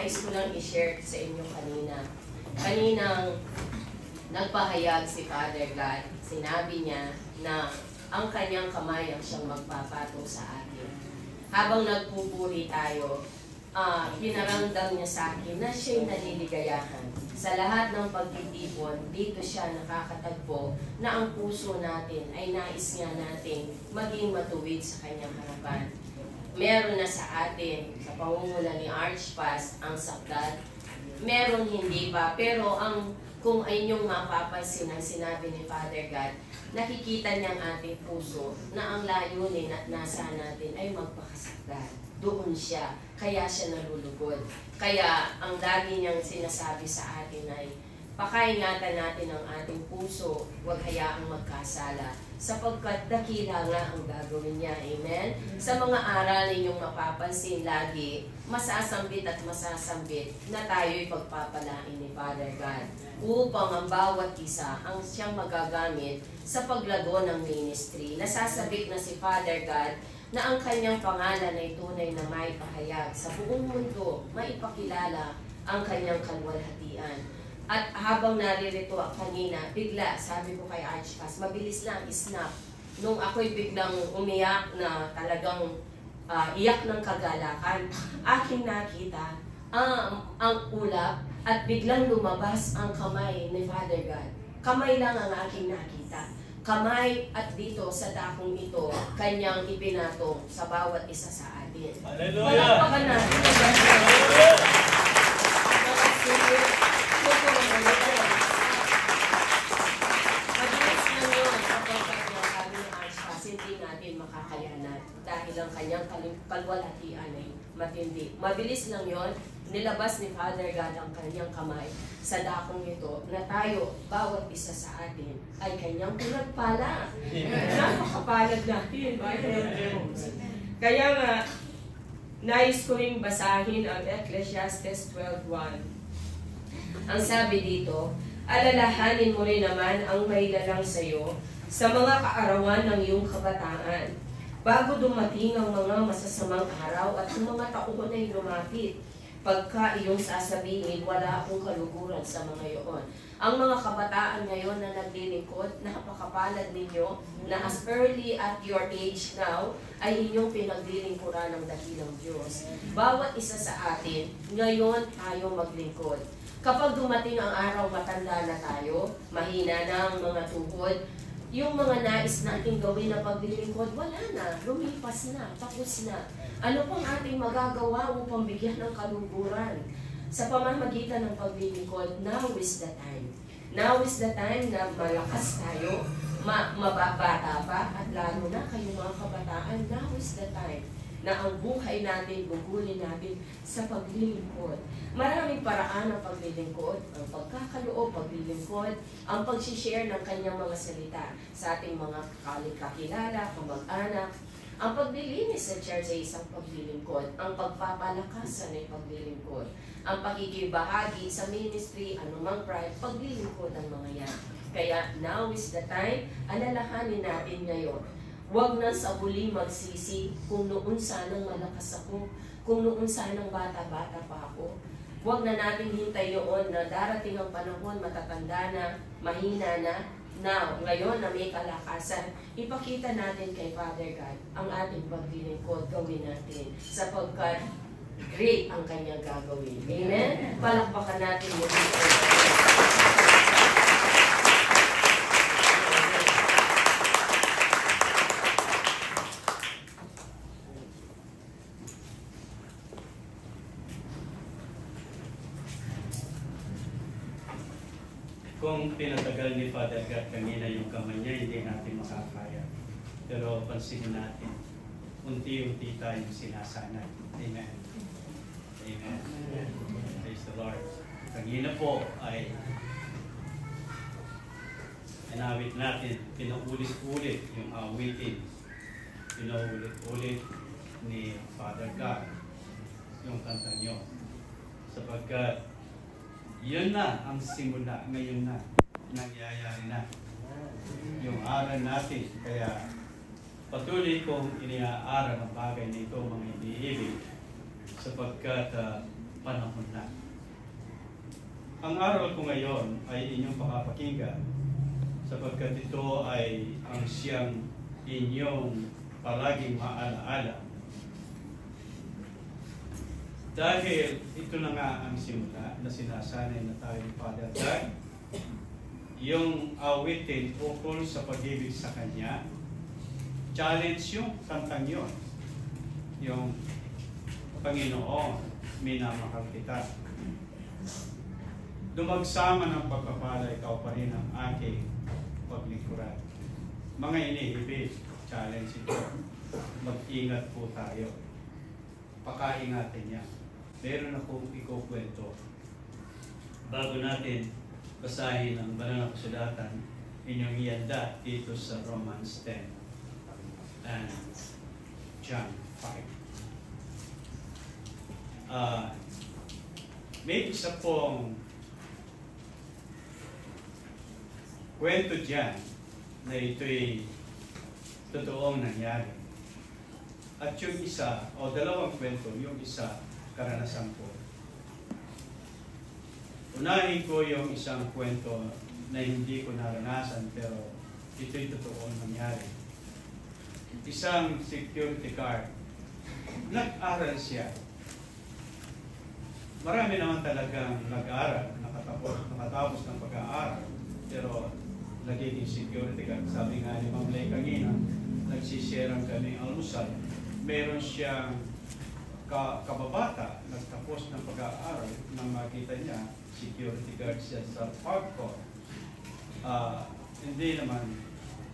nais ko lang i-share sa inyo kanina. Kaninang nagpahayag si Father God, sinabi niya na ang kanyang kamay ang siyang magpapato sa atin. Habang nagpupuri tayo, pinaramdam niya sa akin na siya'y naliligayahan. Sa lahat ng pagtitipon, dito siya nakakatagpo na ang puso natin ay nais nga natin maging matuwid sa kanyang harapan. Meron na sa atin, sa pangunguna ni Archpas, ang sakdal. Meron hindi pa, pero kung ay inyong mapapansin ang sinabi ni Father God, nakikita niyang ating puso na ang layunin at nasa natin ay magpakasakdal. Doon siya, kaya siya nalulugod. Kaya ang lagi niyang sinasabi sa atin ay, pakaingatan natin ang ating puso, huwag hayaang magkasala, sapagkat dakila nga ang gagawin niya. Amen? Sa mga aral ninyong mapapansin lagi, masasambit at masasambit na tayo'y pagpapalain ni Father God upang ang bawat isa ang siyang magagamit sa paglago ng ministry. Nasasabik na si Father God na ang kanyang pangalan ay tunay na maipahayag sa buong mundo, maipakilala ang kanyang kalwalhatian. At habang naririto kanina, bigla, sabi ko kay Archpas, mabilis lang, snap. Nung ako'y biglang umiyak na talagang iyak ng kagalakan, aking nakita ang ulap at biglang lumabas ang kamay ni Father God. Kamay lang ang aking nakita. Kamay at dito sa dakong ito, kanyang ipinatong sa bawat isa sa atin. Hallelujah! Palakpakan natin. Mabilis lang yun kapag sabi ni Archpas, hindi natin makakayanan dahil ang kanyang kalwalhatian ay matindi. Mabilis lang yun, nilabas ni Father God ang kanyang kamay sa dakong ito na tayo, bawat isa sa atin, ay kanyang pinagpala. Napakapalad natin. Kaya nga, nais ko ring basahin ang Ecclesiastes 12:1. Ang sabi dito, alalahanin mo rin naman ang mailalang sa iyo sa mga kaarawan ng iyong kabataan, bago dumating ang mga masasamang araw at ang mga taon ay lumapit. Pagka iyong sasabihin, wala akong kaluguran sa mga iyon. Ang mga kabataan ngayon na naglilingkod, napakapalad ninyo na as early at your age now, ay inyong pinaglilingkuran ng dakilang Diyos. Bawat isa sa atin, ngayon tayo maglingkod. Kapag dumating ang araw, matanda na tayo, mahina na ang mga tuhod, yung mga nais nating gawin na paglilingkod, wala na, lumipas na, tapos na. Ano pang ating magagawa upang bigyan ng kaluguran? Sa pamamagitan ng paglilingkod, now is the time. Now is the time na malakas tayo, mababata pa, at lalo na kayong mga kabataan, now is the time na ang buhay natin, gugulin natin sa paglilingkod. Maraming paraan ng paglilingkod, ang pagkakaloob, paglilingkod, ang pag-share ng kanyang mga salita sa ating mga kakilala, kamag-anak. Ang paglilinis sa church ay isang paglilingkod. Ang pagpapalakasan ay paglilingkod. Ang pakikibahagi sa ministry, anumang pride, paglilingkod ang mga yan. Kaya now is the time, alalahanin natin ngayon. Huwag na sa huli magsisi kung noon sanang malakas ako, kung noon sanang bata-bata pa ako. Huwag na natin hintay yun na darating ang panahon, matatanda na, mahina na. Now, ngayon na may kalakasan, ipakita natin kay Father God ang ating paglilingkod, gawin natin sapagkat great ang kanyang gagawin. Amen? Palakpakan natin yung Kung pinatagal ni Father God kanina yung kamay niya, hindi natin makakaya. Pero pansinin natin, unti-unti tayong sinasanay. Amen. Amen. Praise the Lord. Kanina po ay inawit natin, pinaulit-ulit yung awitin. Pinaulit-ulit ni Father God yung kanta nyo. Sapagkat yun na ang simula, ngayon na, nangyayari na. Yung aral natin, kaya patuloy kong iniaaral ang bagay nito mga iniibig sapagkat panahon na. Ang aral ko ngayon ay inyong pakapakinggan sapagkat ito ay ang siyang inyong palaging maalaala. Dahil ito na nga ang simula na sinasanay na tayo ni Father Doug, yung awitin ukol sa pag-ibig sa Kanya, challenge yung kantang yun. Yung Panginoon, minamahal kita. Dumagsama ng pagpapala, ikaw pa rin ang aking paglikuran. Mga iniibig, challenge ito. Mag-ingat po tayo. Pakaingatan niya. Meron akong ikukwento. Bago natin basahin ang banal na kasulatan, inyong ianda dito sa Romans 10 and John 5. May isa pong kwento dyan na ito'y totoong nangyari. At yung isa, o dalawang kwento, yung isa, karanasan ko. Unahin ko yung isang kwento na hindi ko naranasan pero ito'y totoong nangyari. Isang security guard, nag-aral siya. Marami naman talagang nag-aral, nakatapos ng pag-aaral, pero nagiging security guard. Sabi nga ni Ma'am Lay kanina, nagsisiyerang kami almusal. Meron siyang kababata, nagtapos ng pag-aaral, nang makita niya, security guard siya sa parkour. Hindi naman,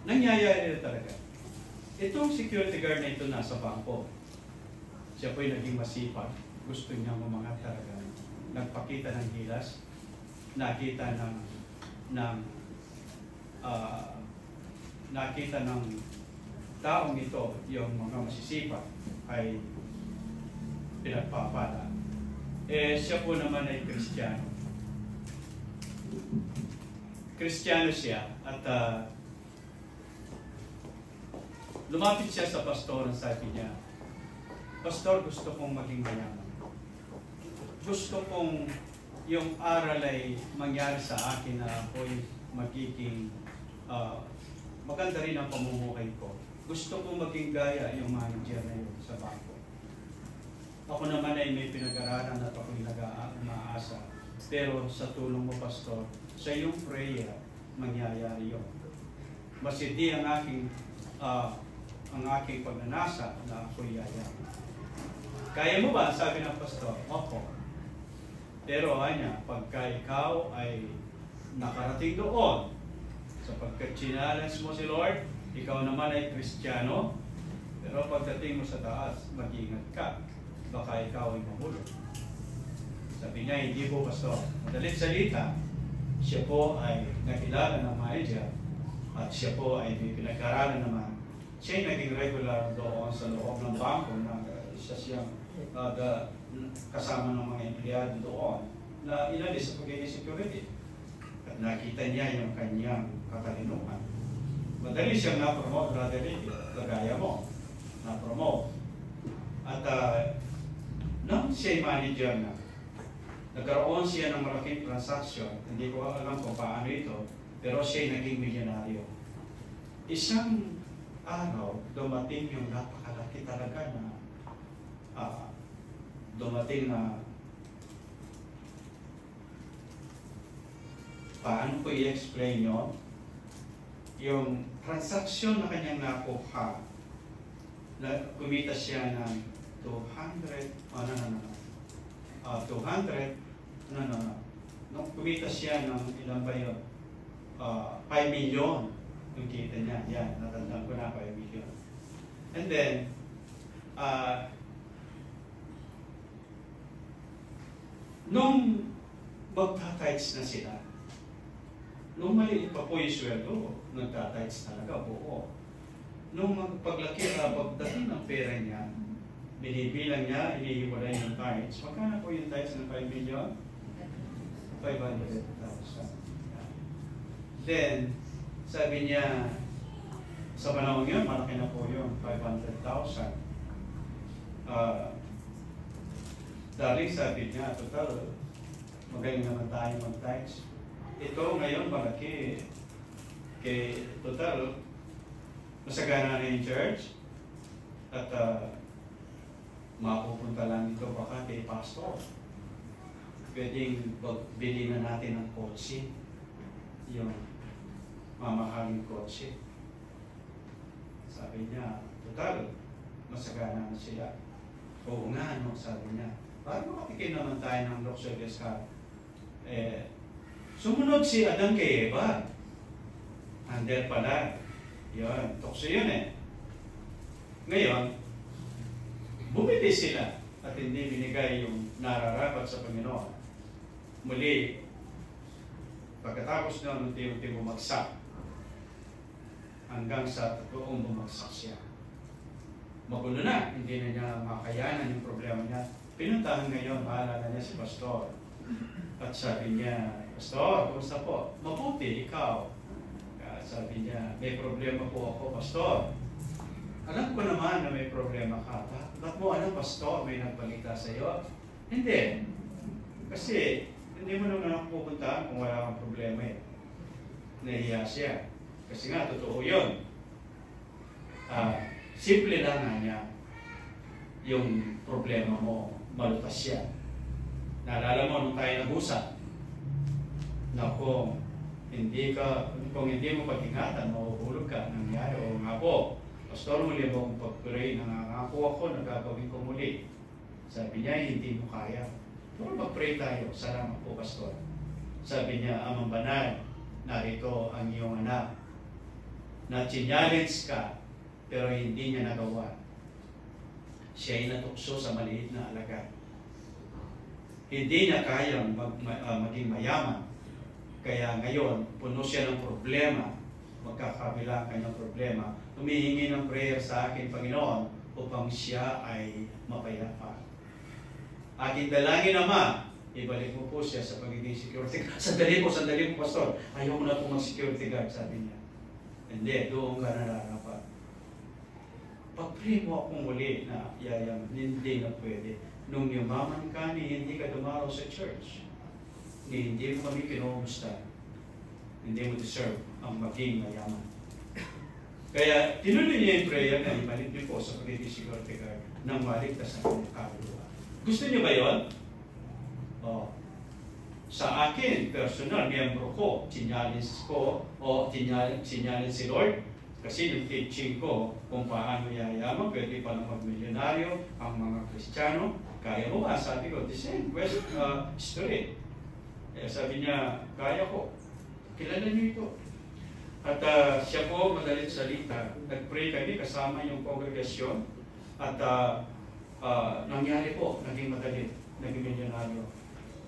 nangyayari na talaga. Itong security guard na ito nasa bangko. Siya po'y naging masipag. Gusto niya umangat talaga. Nagpakita ng gilas, nakita ng taong ito, yung mga masisipag, ay pinagpapala. Siya po naman ay Kristiyano. Kristiyano siya at lumapit siya sa pastor at sabi niya, Pastor, gusto kong maging mayaman. Gusto kong yung aral ay mangyari sa akin na ako'y magiging maganda rin ang pamumuhay ko. Gusto kong maging gaya yung manager na yun sa bangko. Ako naman ay may pinag-aralan at ako'y nag-aasa. Pero sa tulong mo, Pastor, sa iyong prayer, mangyayari yun. Mas hindi ang aking pagnanasa na ako'y yayaman. Kaya mo ba? Sabi ng Pastor, opo. Pero niya, pagka ikaw ay nakarating doon, sapagkat challenge mo si Lord, ikaw naman ay Kristiyano, pero pagdating mo sa taas, mag-ingat ka. Baka ikaw ay mahulog. Sabi niya, hindi po, Pastor. Madalit salita, siya po ay nakilala ng manager at siya po ay may pinag-aralan naman. Siya ay naging regular doon sa loob ng bangko na siya siyang kasama ng mga empleyado doon na inalis sa pagiging security. At nakita niya yung kanyang katalinuhan. Madali siyang na-promote, Brother Ricky, kagaya mo. Na-promote. At nang siya'y manager na, nagkaroon siya ng malaking transaction, hindi ko alam kung paano ito, pero siya'y naging milyonaryo. Isang araw, dumating yung napakalaki talaga na dumating na paano ko i-explain yun? Yung transaction na kanyang nakuha, na kumita siya ng 200, kumita siya ng ilan ba yun? 5 million yung kita niya. Yan, natandaan ko na 5 million. And then, nung magtatights na sila, nung maliit pa po yung sweldo, nagtatights talaga buo. Nung pagdating ng pera niya, binibilang niya, inihiwalay ng tights. Magkano po yung tights ng 5 million? 500,000. Then, sabi niya, sa panahon yun, malaki na po yun, 500,000. Darling, sabi niya, total, magaling naman tayo mag-times. Ito ngayon, malaki. Total, masagana na yung church. At mapupunta lang ito baka kay pastor. Pwedeng bili na natin ng kotse. Yung mamahaling kotse. Sabi niya, total, masagana na sila. Oo nga, no, sabi niya. Bakit makatikin naman tayo ng luxurious car? Sumunod si Adan kay Eva. Under pala. Yun, tukso yun eh. Ngayon, bumili sila at hindi binigay yung nararapat sa Panginoon. Muli, pagkatapos na unti-unti bumagsak, hanggang sa totoong bumagsak siya. Magulo na, hindi na niya makayanan yung problema niya. Pinuntahan ngayon, maalala niya si Pastor. At sabi niya, Pastor, kumusta po? Mabuti, ikaw. Sabi niya, may problema po ako, Pastor. Alam ko naman na may problema ka. Ba't mo alam, Pastor, may nagbalita sa iyo? Hindi. Kasi, hindi mo naman ako pupuntahan kung wala kang problema eh. Nahiya siya. Kasi nga, totoo yun. Simple lang nga niya yung problema mo, malutas siya. Naalala mo nung tayo nag-usap na kung hindi mo pag-ingatan, mahuhulog ka, nangyari. O nga po, Pastor, muli mo kung pag-pray, nangangako ako na gagawin ko muli. Sabi niya, hindi mo kaya. Pero mag-pray tayo. Salamat po, Pastor. Sabi niya, Amang Banal, narito ang iyong anak na challenge ka, pero hindi niya nagawa. Siya ay natukso sa maliit na alagad. Hindi niya kayang maging mayaman. Kaya ngayon, puno siya ng problema. Magkakabila ang kanyang problema. Humihingi ng prayer sa akin, Panginoon, upang siya ay mapayapa. Aking dalangin, Ama, ibalik mo po siya sa pagiging security guard. Sandali po, Pastor. Ayaw mo na po mag-security guard, sabi niya. Hindi, doon ka nararapat. Pag-pray mo akong muli na yayaman, hindi na pwede. Nung yumaman ka, hindi ka dumaraw sa church. Hindi mo kami kinumusta. Hindi mo deserve ang maging mayaman. Kaya tinuloy niya yung prayer na ibalik niyo po sa pagiging security guard nang maligtas ang kanyang kaluluwa. Gusto niyo ba yun? Sa akin, personal, miyembro ko, sinyalis ko, o sinyalis si Lord, kasi yung teaching ko kung paano yayaman, pwede pa na mag-milyonaryo ang mga Kristiyano. Kaya mo ba? Sabi ko, the same story. Sabi niya, kaya ko. Kilala niyo ito. At siya po, madalit salita, nag-pray kami kasama yung kongregasyon at nangyari po, naging madali, naging milyonaryo.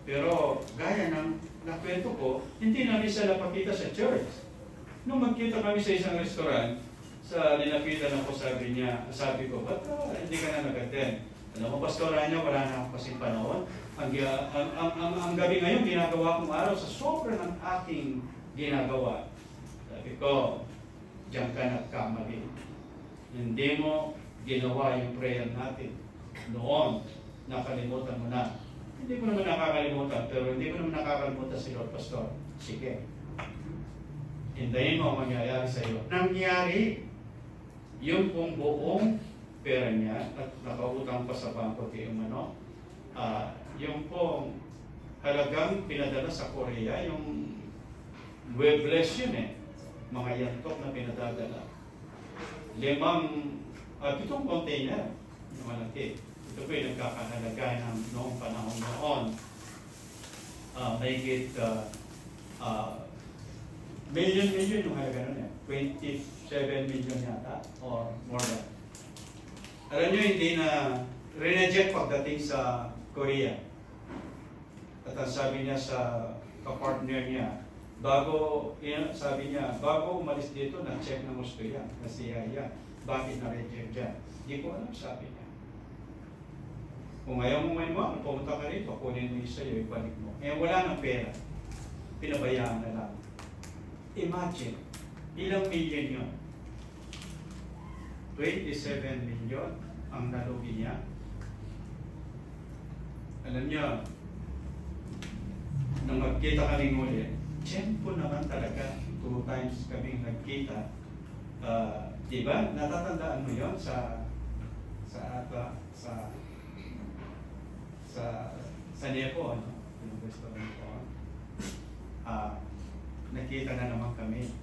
Pero gaya ng nakwento ko, hindi namin sila pakita sa church. Nung magkita kami sa isang restaurant, sa linapitan ako, sabi ko, ba't hindi ka na nag-attend? Alam mo, pastoran niya, wala na akong kasing panahon. Ang gabi ngayon, ginagawa kong araw sa sobra ng aking ginagawa. Sabi ko, diyan ka nagkamali. Hindi mo ginawa yung prayer natin. Noon, nakalimutan mo na. Hindi mo naman nakakalimutan, pero hindi mo naman nakakalimutan si Lord Pastor. Sige. Hintayin mo ang mangyayari sa iyo. Nangyari, yung pong buong pera niya at nakautang pa sa bangko kay Umano, yung pong halagang pinadala sa Korea, yung webless yun eh, mga yantok na pinadadala. 7 container na malaki. Ito po yung nagkakahalaga ng noong panahon noon. Mahigit million yung halaga nun eh. 27 million yata or more than. Alam nyo, hindi na re-reject pagdating sa Korea. At ang sabi niya sa kapartner niya, sabi niya, bago umalis dito, na-check ng gusto yan, na CIA. Bakit na-reject dyan? Hindi ko alam, sabi niya. Kung ayaw mo mo, pumunta ka rito, kunin mo yung sa'yo, ibalik mo. Wala ng pera. Pinabayaan na lang. Imagine, ilang million yun? 27 million ang nalugi niya. Alam niyo, nung magkita kaming uli, tiyempo naman talaga, 2 times kaming nagkita. Diba? Natatandaan mo yon sa Nepo, ano? Yung restaurant ko. Nakita na naman kami.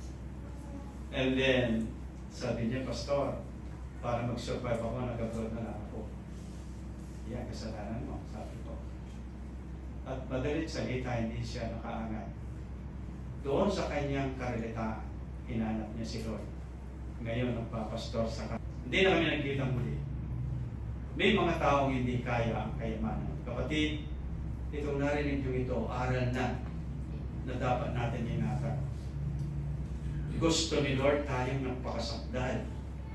And then, sabi niya, Pastor, para mag-survive ako, nag-abroad na lang ako. Yan, kasalanan mo, sabi ko. At madalit salita, hindi siya nakaangat. Doon sa kanyang karelitaan, hinanap niya si Lord. Ngayon, nagpapastor sa kanya. Hindi na kami nagkita muli. May mga taong hindi kaya ang kayamanan. Kapatid, itong narinig yung ito, aral na dapat natin ingatan. Gusto ni Lord tayong nagpakasakdal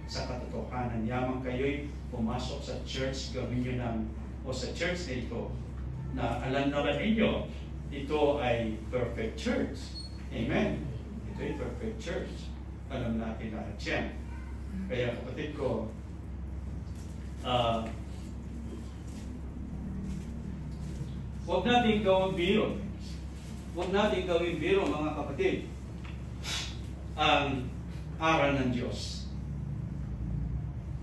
sa katotohanan. Yamang kayo'y pumasok sa church, gawin nyo ng, o sa church na ito, na alam naman ninyo, ito ay perfect church. Amen? Ito ay perfect church. Alam natin lahat yan. Kaya kapatid ko, huwag natin gawin biro. Huwag natin gawin biro, mga kapatid, ang aral ng Diyos.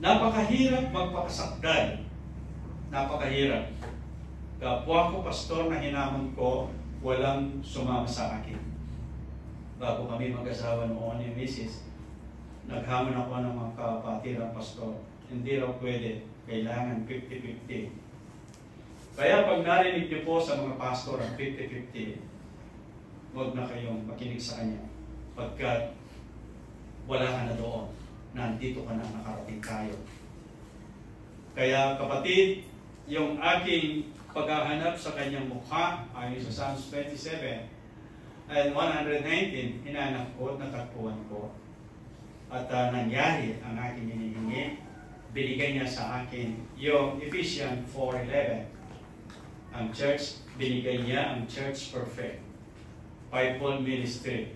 Napakahirap magpakasakdal. Napakahirap. Kapwa ko, pastor, na hinamon ko, walang sumama sa akin. Bago kami mag-asawa noon ni Mrs., naghamon ako ng mga kapatirang pastor. Hindi raw pwede. Kailangan 50-50. Kaya pag narinig niyo po sa mga pastor ang 50-50, huwag na kayong makinig sa kanya. Pagkat wala ka na doon. Nandito ka na, nakarating tayo. Kaya kapatid, yung aking paghahanap sa kanyang mukha, ayon sa Psalms 27 and 119, hinanap ko, natagpuan ko. At nangyari ang aking hinihingi. Binigay niya sa akin yung Ephesians 4:11. Ang church, binigay niya ang church perfect. Fivefold ministry.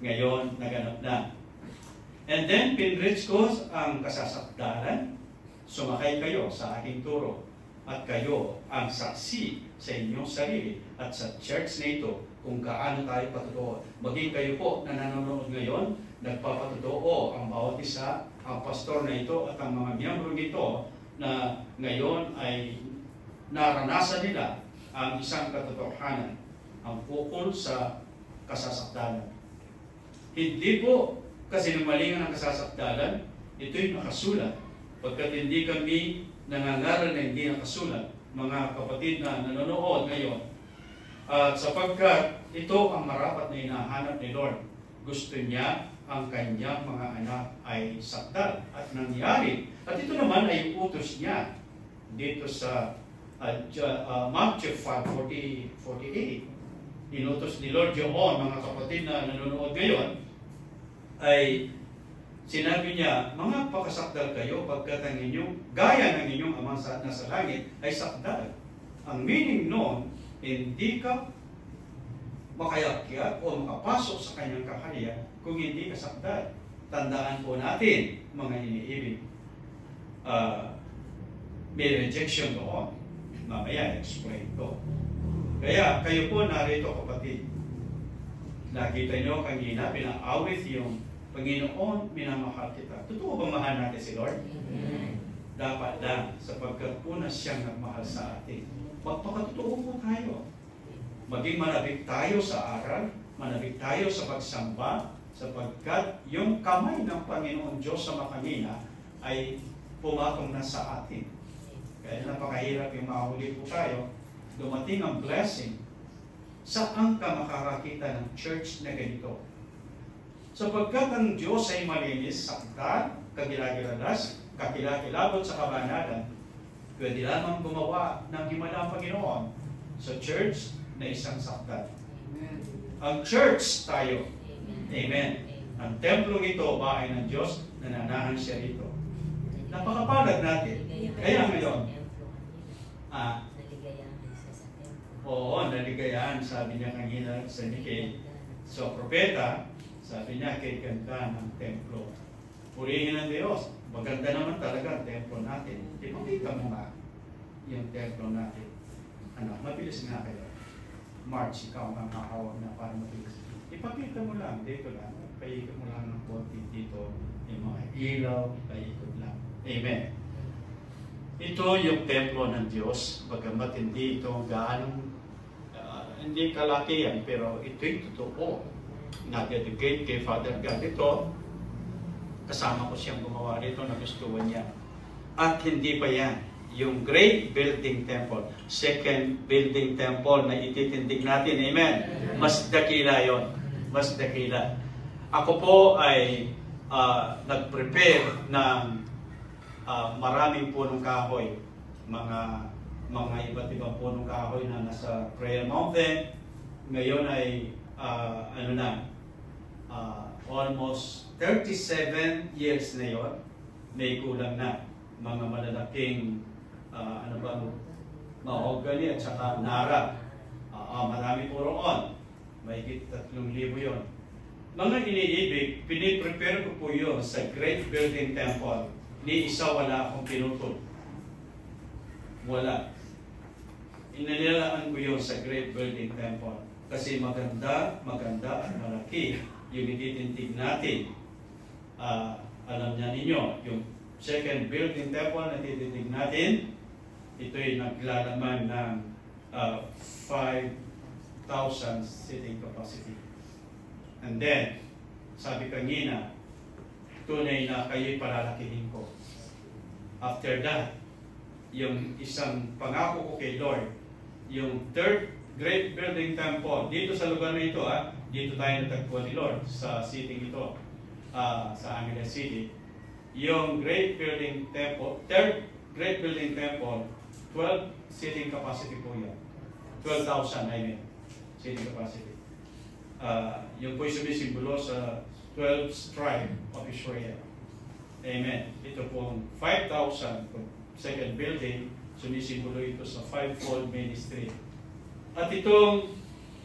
Ngayon, naganap na. And then, pinreach ko ang kasasakdalan. Sumakay kayo sa aking turo. At kayo ang saksi sa inyong sarili at sa church na ito kung gaano tayo patotoo. Maging kayo po na nanonood ngayon, nagpapatotoo ang bawat isa, ang pastor na ito at ang mga miyembro nito na ngayon ay naranasan nila ang isang katotohanan, ang ukol sa kasasakdalan. Hindi po kasinungalingan ang kasasakdalan, ito'y nakasulat. Pagkat hindi kami nangangaral na hindi nakasulat, mga kapatid na nanonood ngayon, at sapagkat ito ang marapat na hinahanap ni Lord, gusto niya ang kanyang mga anak ay sakdal at nangyari. At ito naman ay utos niya dito sa Matthew 5:48. Inutos ni Lord yun, mga kapatid na nanonood ngayon, ay sinabi niya, mga pakasakdal kayo pagkat ang inyong, gaya ng inyong amang nasa langit ay sakdal. Ang meaning noon, hindi ka makayakyat o makapasok sa kanyang kaharian kung hindi ka sakdal. Tandaan po natin, mga iniibig, may rejection doon. Mamaya, explain ko. Kaya, kayo po narito, kapatid. Nakita nyo kanina, pinaawit yung Panginoon, minamahal kita. Totoo ba mahal natin si Lord? Amen. Dapat lang, sapagkat una siyang nagmahal sa atin. Magpakatotoo po tayo. Maging manabik tayo sa aral, manabik tayo sa pagsamba, sapagkat yung kamay ng Panginoon Diyos sa makanina ay pumatong na sa atin. Kaya napakahirap yung mahuli po tayo. Dumating ang blessing. Saan ka makakakita ng church na ganito? Sapagkat ang Diyos ay malinis, sakdal, kagilagiralas, kakilakilabot sa kabanalan, pwede lamang gumawa ng himala ang Panginoon sa church na isang sakdal. Ang church tayo. Amen. Ang templong ito, bahay ng Diyos, nananahan siya rito. Napakapalad natin. Kaya ngayon, oo, naligayahan, sabi niya kanina sa Nikay. So, propeta, sabi niya, kay ganda ng templo. Purihin ng Diyos. Maganda naman talaga ang templo natin. Di makita mo nga yung templo natin. Mabilis nga kayo. March, ikaw ang kakawag na para mabilis. Ipakita mo lang, dito lang. Paikot mo lang ng konti dito. Yung mga ilaw, paikot lang. Amen. Ito yung templo ng Diyos. Bagamat hindi ito gaano, hindi kalaki yan, pero ito'y totoo. Na-dedicate kay Father God. Ito, kasama ko siyang gumawa rito, nagustuhan niya. At hindi pa yan. Yung great building temple, second building temple na ititindig natin. Amen. Mas dakila yon. Mas dakila. Ako po ay nag-prepare ng maraming punong kahoy. Mga iba't ibang punong kahoy na nasa Prayer Mountain. Ngayon ay almost 37 years na yon. May kulang na. Mga malalaking mahogany at saka nara. Marami po roon. Mahigit 3,000 yon. Mga iniibig, piniprepare ko po yun sa Great Building Temple. Ni isa wala akong pinutol. Wala. Inanilaan ko yun sa Great Building Temple. Kasi maganda at malaki yung ititindig natin. Alam niya ninyo, yung second building temple na ititindig natin, ito'y naglalaman ng 5,000 seating capacity. And then, sabi kanina, tunay na kayo'y palalakihin ko. After that, yung isang pangako ko kay Lord, yung third great building temple, dito sa lugar na ito, dito tayo natagpuan ni Lord, sa city ito, sa Angeles City. Yung great building temple, third great building temple, 12 seating capacity po yan. 12,000, I mean, seating capacity. Yung po'y sumisimbolo sa 12th tribe of Israel. Amen. Ito pong 5,000 second building, sumisimbolo ito sa fivefold ministry. At itong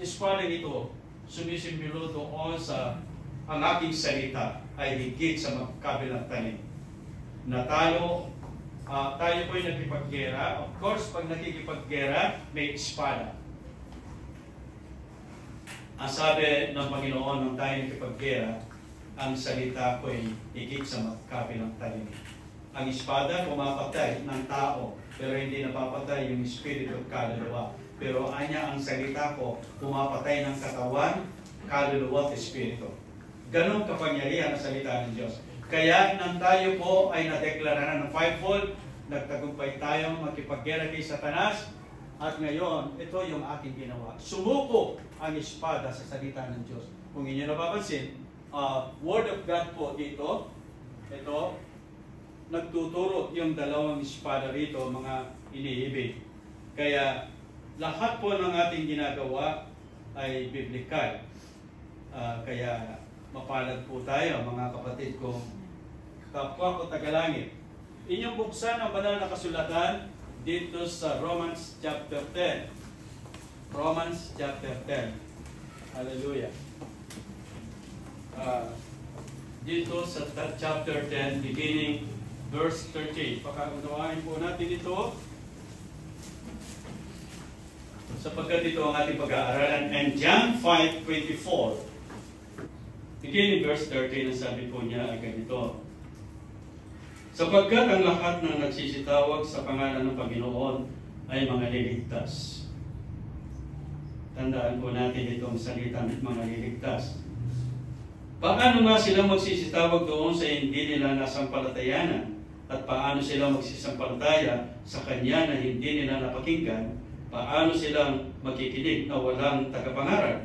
espada ito, sumisimbolo doon sa ang aking salita ay higit sa magkabilang tanim. Natalo, tayo po'y nakipaggera. Of course, pag nakikipaggera, may espada. Ang sabi ng Panginoon nung tayo nakipaggera, ang salita ko'y higit sa magkabilang tanim. Ang espada pumapatay ng tao, pero hindi napapatay yung espiritu at kaluluwa. Pero anya ang salita ko, pumapatay ng katawan, kaluluwa at espiritu. Ganon kapangyarihan ang salita ng Diyos. Kaya nang tayo po ay nadeklara na ng fivefold, nagtagumpay tayong makipaggera kay Satanas, at ngayon, ito yung aking ginawa. Sumuko ang espada sa salita ng Diyos. Kung inyo napapansin, Word of God po dito, ito, nagtuturo yung dalawang espada rito, mga iniibig. Kaya, lahat po ng ating ginagawa ay biblikal. Kaya, mapalad po tayo, mga kapatid kong kapwa ko tagalangit. Inyong buksan ang banal na kasulatan dito sa Romans chapter 10. Romans chapter 10. Hallelujah. Dito sa chapter 10, beginning verse 13. Pakaunawain po natin ito. Sapagkat ito ang ating pag-aaralan. And John 5:24. Beginning verse 13, ang sabi po niya ay ganito. Sapagkat ang lahat ng nagsisitawag sa pangalan ng Panginoon ay mga liligtas. Tandaan po natin itong salita ng mga liligtas. Paano nga sila magsisitawag doon sa hindi nila nasampalatayanan? At paano sila magsisampalataya sa Kanya na hindi nila napakinggan? Paano silang makikinig na walang tagapangaral?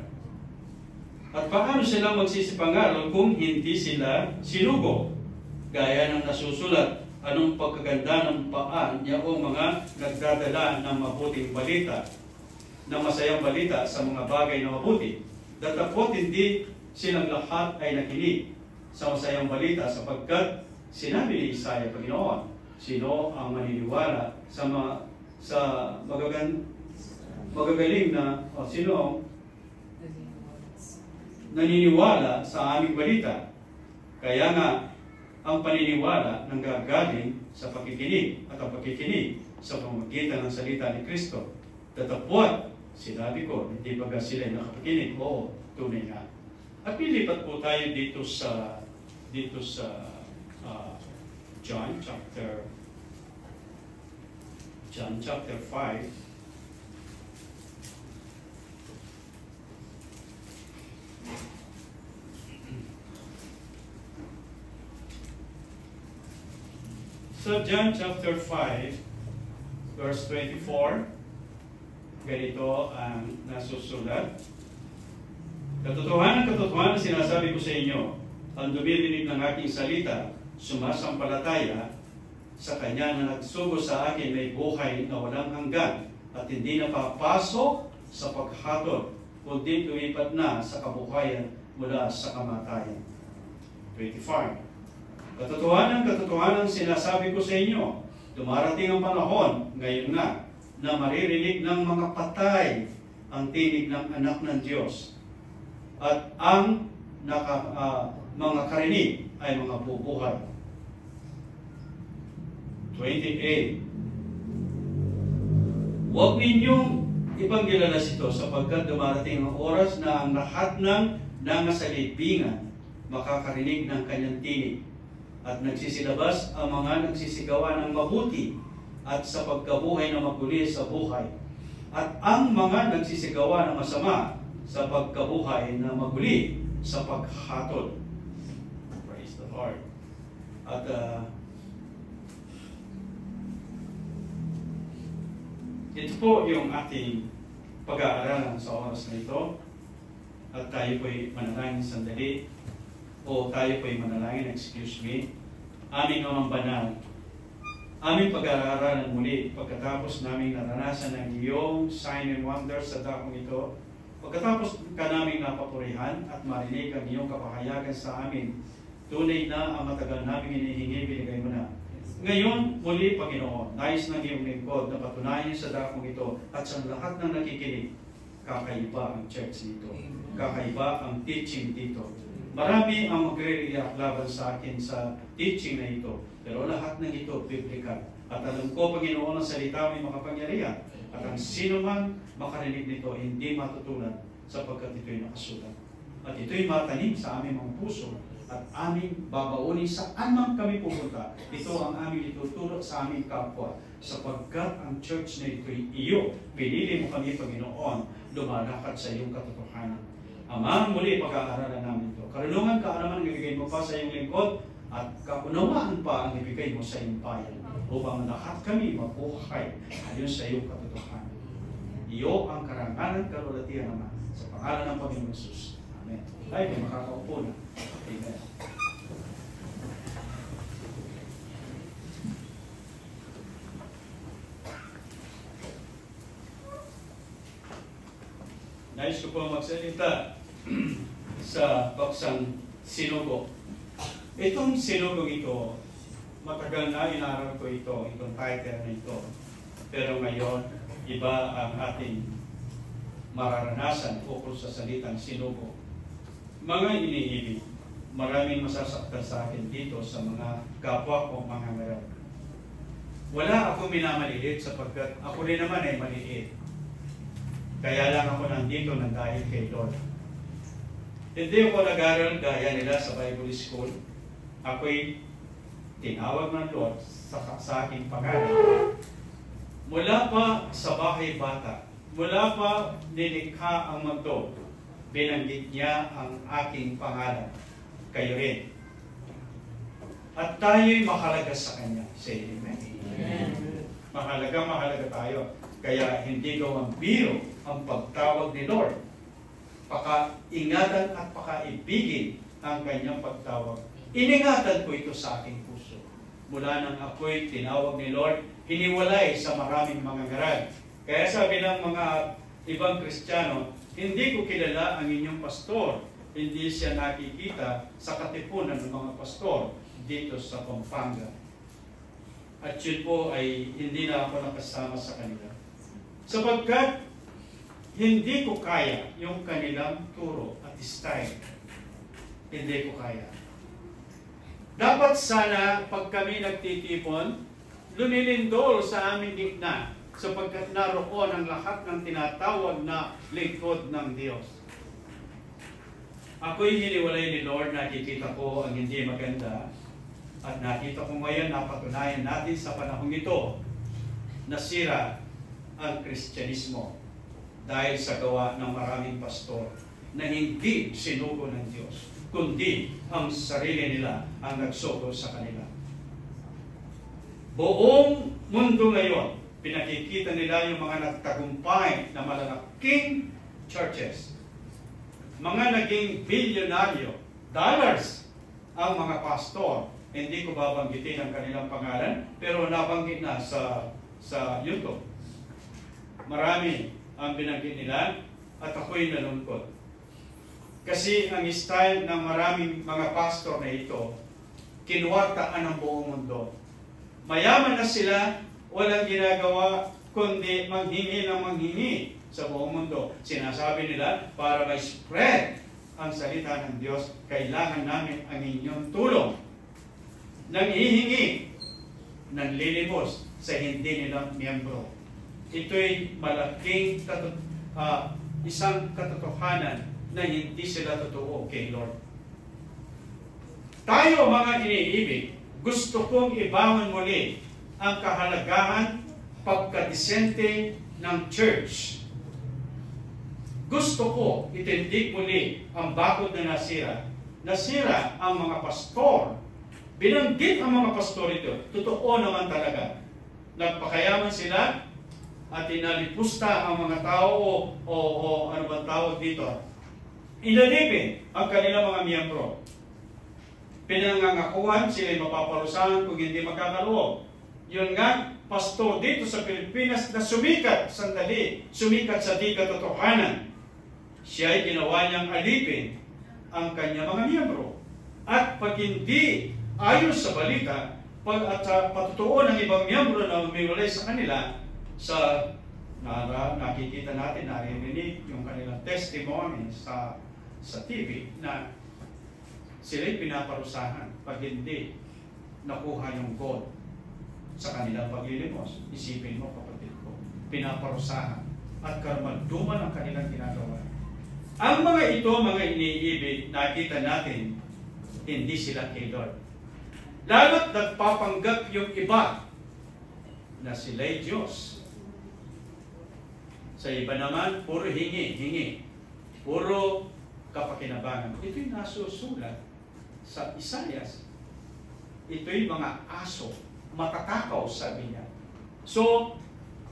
At paano sila magsisipangaral kung hindi sila sinugo? Gaya ng nasusulat, anong pagkaganda ng paan niyaong mga nagdadala ng mabuting balita, ng masayang balita sa mga bagay na mabuti. Datapot hindi silang lahat ay nakinig sa masayang balita sapagkat sinabi ni Isaiah, Panginoon, sino ang maniniwala sa magagaling na, sino ang naniniwala sa aming balita? Kaya nga, ang paniniwala nang gagaling sa pakikinig at ang pakikinig sa pamamagitan ng salita ni Kristo. Tatapwat, sinabi ko, hindi ba sila nakapakinig? Oo, tunay nga. At nilipat po tayo dito sa John chapter 5. So John chapter 5, verse 24, ganito ang nasusulat. Katotohanan, sinasabi ko sa inyo, ang dumirinig ng aking salita, sumasampalataya sa Kanya na nagsugo sa akin may buhay na walang hanggan at hindi na papasok sa paghatol, kundi lumipat na sa kabuhayan mula sa kamatayan. 25. Katotohanan, sinasabi ko sa inyo, dumarating ang panahon, ngayon na maririnig ng mga patay ang tinig ng anak ng Diyos. At ang mga karinig ay mga bubuhay. 28. Huwag ninyong ipanggilalas ito sapagkat dumarating ang oras na ang lahat ng nangasalibingan makakarinig ng kanyang tinig. At nagsisilabas ang mga nagsisigawa ng mabuti at sa pagkabuhay na maguli sa buhay. At ang mga nagsisigawa ng masama sa pagkabuhay na maguli sa paghatol. Praise the Lord. At ito po yung ating pag-aaralan sa oras na ito. At tayo po'y manalangin sandali. O tayo po'y manalangin, excuse me. Aming Amang Banal, aming pag-aaralan muli pagkatapos naming naranasan ng iyong sign and wonder sa dakong ito. Pagkatapos ka naming napapurihan at marinig ang iyong kapahayagan sa amin, tunay na ang matagal naming hinihingi, binigay mo na. Ngayon, muli, Panginoon, nais ng iyong lingkod na patunayan sa dakong ito at sa lahat ng nakikinig, kakaiba ang church dito. Kakaiba ang teaching dito. Marami ang magre-react laban sa akin sa teaching na ito. Pero lahat ng ito, biblical. At alam ko, Panginoon, ang salita may makapangyarihan. At ang sino man makarinig nito, hindi matutunan sapagkat ito'y nakasulat. At ito'y matanim sa aming mga puso at aming babaunin saan man kami pupunta. Ito ang aming ituturo sa aming kapwa. Sapagkat ang church na ito'y iyo. Pinili mo kami, Panginoon, lumalakad sa iyong katotohanan. Amang muli pag-aaralan namin ito. Karunungan ka naman ang ibigay mo pa sa iyong lingkod at kaunawaan pa ang ibigay mo sa iyong bayan upang lahat kami mabuhay ayon sa iyong katotohanan. Iyo ang karangalan, kalulatian naman sa pangalan ng Panginoon Jesus. Amen. Tayo ay makakaupo na. Amen. Nais ko po magsalita sa paksang sinugo. Itong sinugong ito, matagal na inaral ko itong title na ito. Pero ngayon, iba ang ating mararanasan ukol sa salitang sinugo. Mga iniibig, maraming masasaktan sa akin dito sa mga kapwa ko mga ngayon. Wala akong minamaliit sapagkat ako rin naman ay maliit. Kaya lang ako nandito nang dahil kay Lord. Hindi ako nag-aral gaya nila sa Bible School. Ako'y tinawag ng Lord sa aking pangalan. Mula pa sa bahay bata, mula pa nilikha ang mundo, binanggit niya ang aking pangalan. Kayo rin. At tayo'y mahalaga sa Kanya. Say amen. Mahalaga tayo. Kaya hindi gawang biro ang pagtawag ni Lord. Pakaingatan at pakaibigin ang kanyang pagtawag. Iningatan ko ito sa aking puso. Mula nang ako'y tinawag ni Lord, hiniwalay sa maraming mga ngaral. Kaya sabi ng mga ibang Kristiyano, hindi ko kilala ang inyong pastor. Hindi siya nakikita sa katipunan ng mga pastor dito sa Pampanga. At yun po ay hindi na ako nakasama sa kanila. Sapagkat hindi ko kaya yung kanilang turo at style. Hindi ko kaya. Dapat sana pag kami nagtitipon, lumilindol sa aming gitna sapagkat naroon ang lahat ng tinatawag na lingkod ng Diyos. Ako'y hiniwalay ni Lord, nakikita ko ang hindi maganda, at nakita ko ngayon, napatunayan natin sa panahong ito, nasira ang Kristyanismo dahil sa gawa ng maraming pastor na hindi sinugo ng Diyos, kundi ang sarili nila ang nagsugo sa kanila. Buong mundo ngayon, pinakikita nila yung mga nagtagumpay na malalaking churches. Mga naging bilyonaryo, dollars, ang mga pastor. Hindi ko babanggitin ang kanilang pangalan, pero nabanggit na sa YouTube. Marami ang binanggit nila at ako'y nalungkot. Kasi ang style ng maraming mga pastor na ito, kinuwartaan ang buong mundo. Mayaman na sila, walang ginagawa, kundi manghingi ng manghingi sa buong mundo. Sinasabi nila, para ma-spread ang salita ng Diyos, kailangan namin ang inyong tulong. Nanghihingi ng lilimos sa hindi nilang miyembro. Ito'y malaking isang katotohanan na hindi sila totoo kay Lord. Tayo mga iniibig, gusto kong ibangon muli ang kahalagahan, pagkadisente ng church. Gusto ko itindig muli ang bakod na nasira. Nasira ang mga pastor. Binanggit ang mga pastor ito. Totoo naman talaga. Nagpakayaman sila at inalipusta ang mga tao o ano bang tawag dito? Inalipin ang kanilang mga miyembro. Pinangangakuhan sila'y mapaparusahan kung hindi magkakaloob. Yun nga, pastor dito sa Pilipinas na sumikat sandali, sumikat sa di katotohanan. Siya ay ginawa niyang alipin ang kanyang mga miyembro. At pag hindi ayon sa balita, at sa patutuo ng ibang miyembro na umiwalay sa kanila, sa nakikita natin, naririnig yung kanilang testimony sa TV na sila'y pinaparusahan pag hindi nakuha yung gold sa kanilang paglilimos. Isipin mo, kapatid ko, pinaparusahan at karmaduman ang kanilang ginagawa. Ang mga ito, mga iniibig, nakita natin, hindi sila kay Lord. Lalo't nagpapanggap yung iba na sila'y Diyos. Sa iba naman, puro hingi. Puro kapakinabangan. Ito'y nasusulat sa Isaias. Ito'y mga aso, matatakaw, sabi niya. So,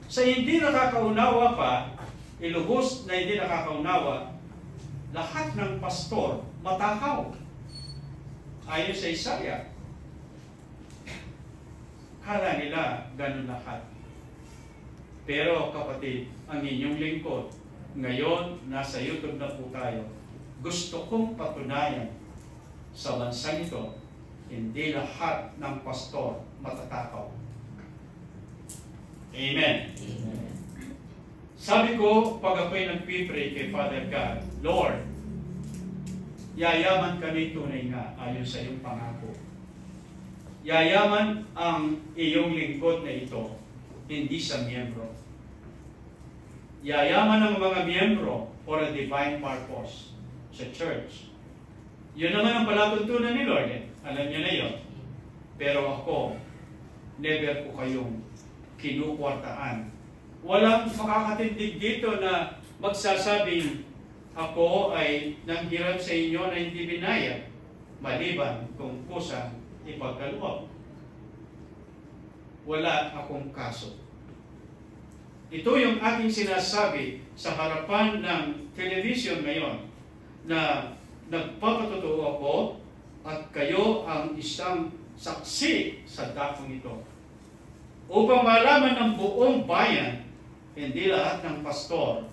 sa hindi nakakaunawa pa, iluhos na hindi nakakaunawa, lahat ng pastor matakaw. Ayon sa Isaiah. Kala nila ganun lahat. Pero kapatid, ang inyong lingkod, ngayon nasa YouTube na po tayo, gusto kong patunayan sa bansang ito, hindi lahat ng pastor matatakaw. Amen. Amen. Sabi ko, pag ako'y nagpipray kay Father God, Lord, yayaman kami tunay nga ayon sa iyong pangako. Yayaman ang iyong lingkod na ito, hindi sa miyembro. Yayaman ang mga miyembro for a divine purpose sa church. Yun naman ang palatuntunan ni Lord. Alam niyo na yun. Pero ako, never ko kayong kinukwartaan. Walang makakatindig dito na magsasabing ako ay nanghiram sa inyo na hindi binayad, maliban kung kusang ipagkaloob. Wala akong kaso. Ito yung aking sinasabi sa harapan ng television ngayon na nagpapatotoo ako at kayo ang isang saksi sa dakong ito. Upang malaman ng buong bayan, hindi lahat ng pastor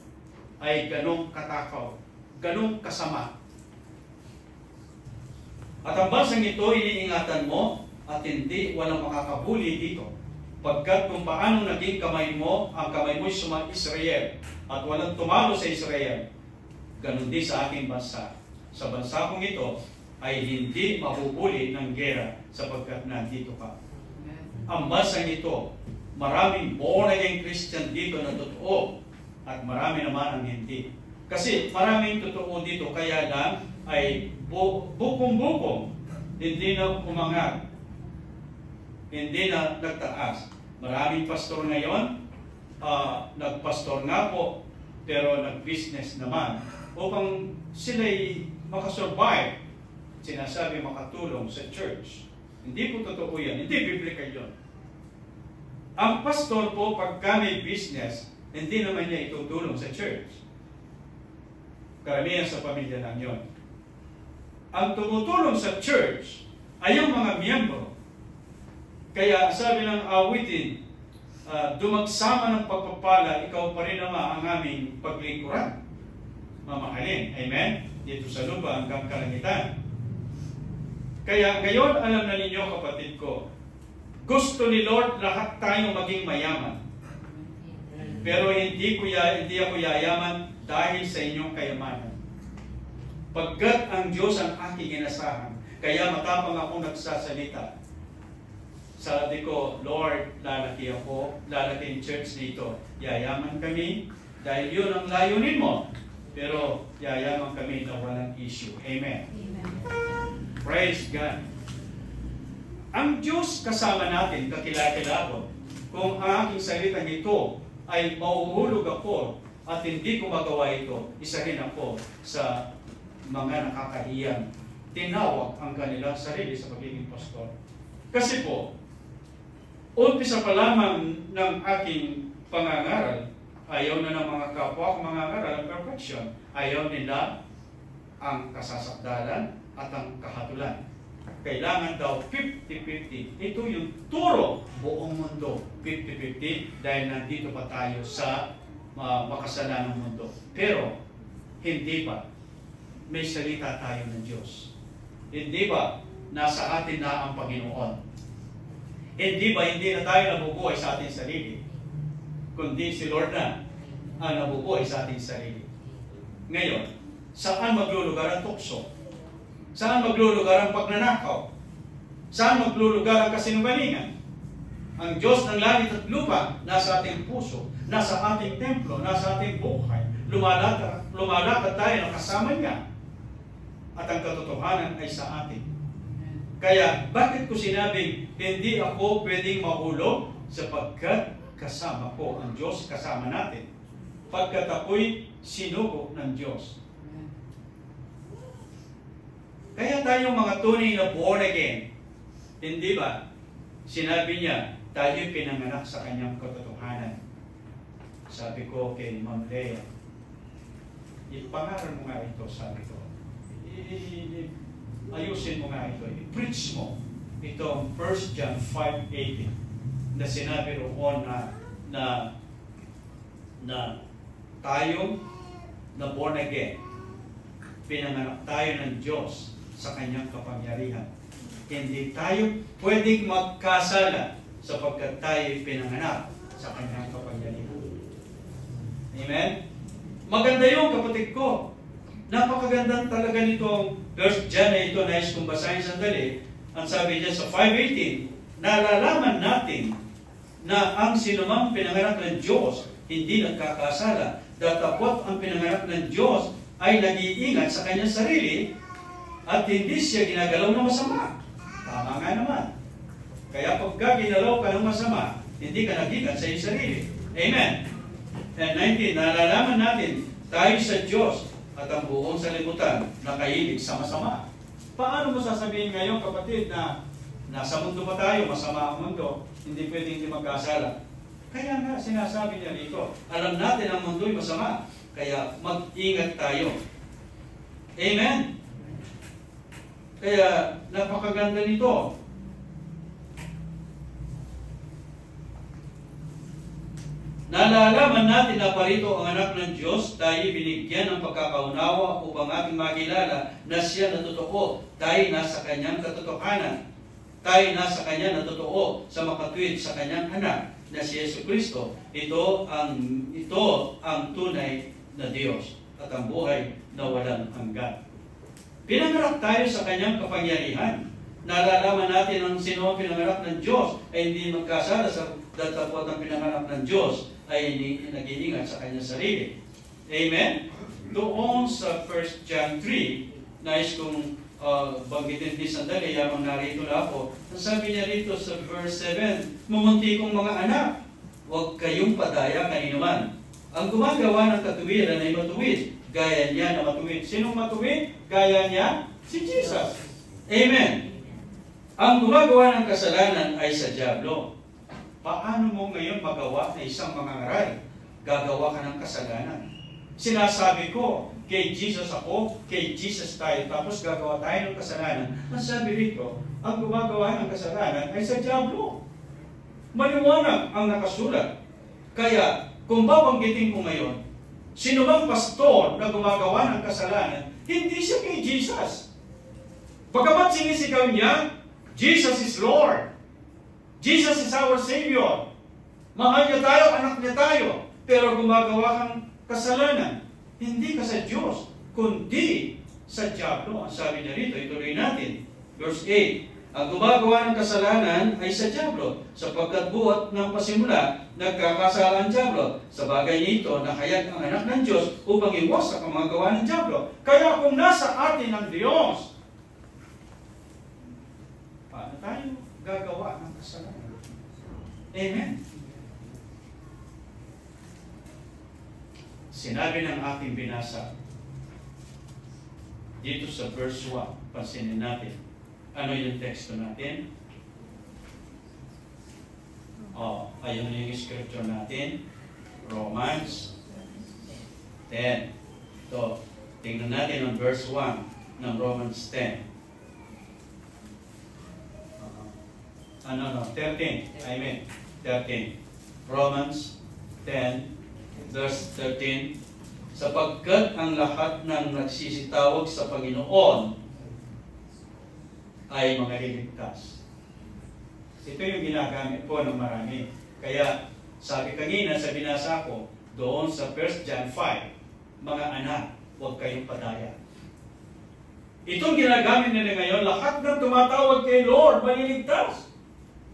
ay ganong katakaw, ganong kasama. At ang basang ito, iniingatan mo at hindi walang makakabuli dito. Pagkat kung paano naging kamay mo, ang kamay mo'y Israel at walang tumalo sa Israel, ganun din sa aking bansa. Sa bansa kong ito ay hindi mahubuli ng gera sapagkat nandito ka. Ang bansang ito maraming born-again Christian dito na totoo at marami naman ang hindi. Kasi maraming totoo dito, kaya lang ay bukong-bukong, hindi na umangat, hindi na nagtaas. Maraming pastor ngayon, nagpastor nga po, pero nag-business naman upang sila'y makasurvive. Sinasabi makatulong sa church. Hindi po totoo yan, hindi biblical yun. Ang pastor po, pagka may business, hindi naman niya itutulong sa church. Karamihan sa pamilya lang yun. Ang tumutulong sa church ay yung mga miyembro. Kaya sabi ng awitin, dumagsama ng pagpapala, ikaw pa rin naman ang aming paglingkuran. Mamahalin. Amen? Dito sa lupa hanggang kalangitan. Kaya ngayon, alam na ninyo kapatid ko, gusto ni Lord lahat tayo maging mayaman. Pero hindi ako yayaman dahil sa inyong kayamanan. Pagkat ang Diyos ang aking inasahan, kaya matapang ako nagsasalita. Sabi ko, Lord, lalaki ako, lalaki yung church dito. Yayaman kami dahil yun ang layunin mo. Pero yayaman kami na walang issue. Amen. Praise God. Ang Diyos kasama natin, kakilakilabot. Kung ang aking salitang ito ay mauhulog ako at hindi ko magawa ito, isa rin ako sa mga nakakahiyang tinawag ang kanilang sarili sa pagiging pastor. Kasi po, umpisa pa lamang ng aking pangangaral, ayaw na ng mga kapwa kong mangangaral ang perfection. Ayaw nila ang kasasakdalan at ang kahatulan. Kailangan daw 50-50. Ito yung turo buong mundo. 50-50 dahil nandito pa tayo sa makasalanang mundo. Pero, hindi pa. May salita tayo ng Diyos. Hindi ba nasa atin na ang Panginoon? Hindi ba hindi na tayo nabubuhay sa ating sarili? Kundi si Lord na ang nabubuhay sa ating sarili. Ngayon, saan maglulugar ang tukso? Saan maglulugar ang pagnanakaw? Saan maglulugar ang kasinungalingan? Ang Diyos ng langit at lupa nasa ating puso, nasa ating templo, nasa ating buhay. Lumalakad tayo ng kasama niya. At ang katotohanan ay sa atin. Kaya, bakit ko sinabing hindi ako pwedeng mahulog? Sapagkat kasama ko ang Diyos, kasama natin. Pagkat ako'y sinugo ng Diyos. Kaya tayong mga tunay na born again, hindi ba? Sinabi niya, tayo'y pinanganak sa kanyang katotohanan. Sabi ko kay Ma'am Lea, ipangaral mo nga ito, sabi ko. Ayusin mo nga ito, i-preach mo itong 1 John 5:18 na sinabi roon na tayo na born again, pinanganak tayo ng Diyos sa kanyang kapangyarihan. Hindi tayo pwedeng magkasala sapagkat tayo pinanganak sa kanyang kapangyarihan. Amen? Maganda yung kapatid ko. Napakaganda talaga nitong 1 John na ito, nais kong basahin sandali. Ang sabi niya sa 5:18, nalalaman natin na ang sinumang pinanganak ng Diyos hindi nagkakasala. Datapot ang pinanganak ng Diyos ay nag-iingat sa kanyang sarili at hindi siya ginagalaw ng masama. Tama nga naman. Kaya pagka ginalaw ka ng masama, hindi ka nag-ingat sa iyong sarili. Amen. And 19, nalalaman natin tayo sa Diyos at ang buong salibutan na kahilig sa masama. Paano mo sasabihin ngayon, kapatid, na nasa mundo pa tayo, masama ang mundo, hindi pwedeng hindi magkasala? Kaya nga, sinasabi niya dito, alam natin ang mundo'y masama, kaya mag-ingat tayo. Amen? Kaya, napakaganda nito. Nalalaman natin na parito ang anak ng Diyos, tayo binigyan ng pagkakaunawa upang ating makilala na siya na totoo. Tayo nasa kanyang katotohanan. Tayo nasa kanya na totoo sa makatwid sa kanyang anak na si Jesucristo. Ito ang tunay na Diyos at ang buhay na walang hanggan. Pinanganak tayo sa kanyang kapangyarihan. Nalalaman natin ang sino ang pinanganak ng Diyos ay hindi magkasala datapot ang pinanganak ng Diyos ay nag-iingat sa kanyang sarili. Amen? Doon sa 1 John 3, nais kong banggitin din sandali, yamang narito na ako. Sabi niya rito sa verse 7, "Mumunti kong mga anak, huwag kayong padaya kaninuman. Ang gumagawa ng katuwiran ay matuwid, gaya niya na matuwid." Sinong matuwid? Gaya niya? Si Jesus. Amen. Ang gumagawa ng kasalanan ay sa dyablo. Paano mo ngayon magawa na isang mangangaral? Gagawa ka ng kasalanan. Sinasabi ko, kay Jesus ako, kay Jesus tayo, tapos gagawa tayo ng kasalanan. Ang sabi rito, ang gumagawa ng kasalanan ay sa dyablo. Maliwanag ang nakasulat. Kaya, kung babanggitin ko ngayon, sino bang pastor na gumagawa ng kasalanan, hindi siya kay Jesus. Bagamat sinisigaw niya, Jesus is Lord. Jesus is our Savior. Mahal niya tayo, anak niya tayo. Pero gumagawa kang kasalanan. Hindi ka sa Diyos, kundi sa dyablo. Ang sabi niya rito, ituloy natin. Verse 8, "Ang gumagawa ng kasalanan ay sa dyablo, sapagkat buhat ng pasimula, nagkakasala ang dyablo. Sa bagay nito, nakayag ang anak ng Diyos upang iwasak ang mga gawa ng dyablo." Kaya kung nasa atin ang Diyos, paano tayo gagawa ng kasalanan? Amen. Sinabi ng ating binasa dito sa verse 1, pansinin natin. Ano yung teksto natin? Ayun yung scripture natin. Romans 10. Ito, tingnan natin ang verse 1 ng Romans 10. 13. I mean, 13. Romans 10, verse 13. "Sapagkat ang lahat ng nagsisitawag sa Panginoon ay mangaliligtas." Ito yung ginagamit po ng marami. Kaya, sabi kanina sa binasa ko, doon sa 1 John 5, "Mga anak, huwag kayong padaya." Itong ginagamit nila ngayon, lahat ng tumatawag kay Lord, maliligtas.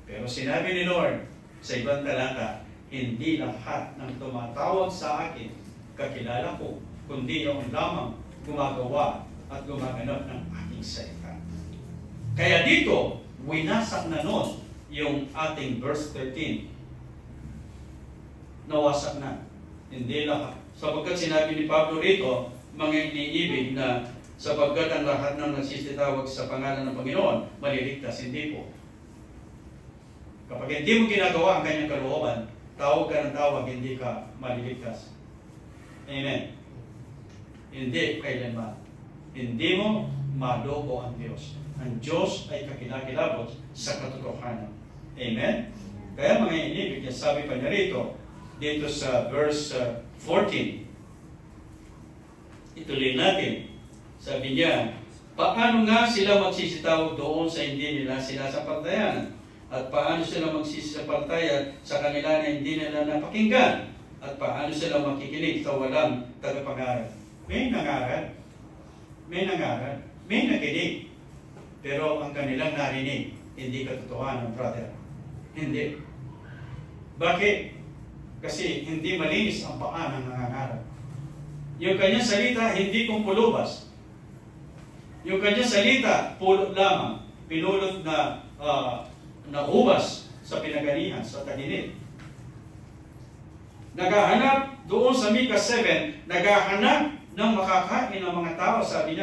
Pero sinabi ni Lord sa ibang talata, "Hindi lahat ng tumatawag sa akin kakilala ko, kundi yung lamang gumagawa at gumaganap ng aking salita." Kaya dito, winasak na nun yung ating verse 13. Nawasak na. Hindi lahat. Sapagkat sinabi ni Pablo rito, mga iniibig na sapagkat ang lahat ng nagsisitawag sa pangalan ng Panginoon, maliligtas. Hindi po. Kapag hindi mo ginagawa ang kanyang kalooban, tawag ka ng tawag, hindi ka maliligtas. Amen. Hindi kailanman. Hindi mo maloko ang Diyos. Ang Diyos ay kakilakilabot sa katotohanan. Amen? Kaya mga inibig, sabi pa niya rito, dito sa verse 14, ituloy natin. Sabi niya, "Paano nga sila magsisitawag doon sa hindi nila sinasapantayan? At paano sila magsisisapantayan sa kanila na hindi nila napakinggan? At paano sila makikinig sa walang tagapangaral?" May nangaral. May nangaral. May nakinig. Pero ang kanilang narinig, hindi katotohanan, brother. Hindi. Bakit? Kasi hindi malinis ang paa ng nangangaral. Yung kanyang salita, hindi kumpulubas. Yung kanyang salita, pulot lamang. Pinulot na hubas sa pinaganihan, sa taginit. Naghahanap doon sa Micah 7, naghahanap ng makakain ng mga tao. Sabi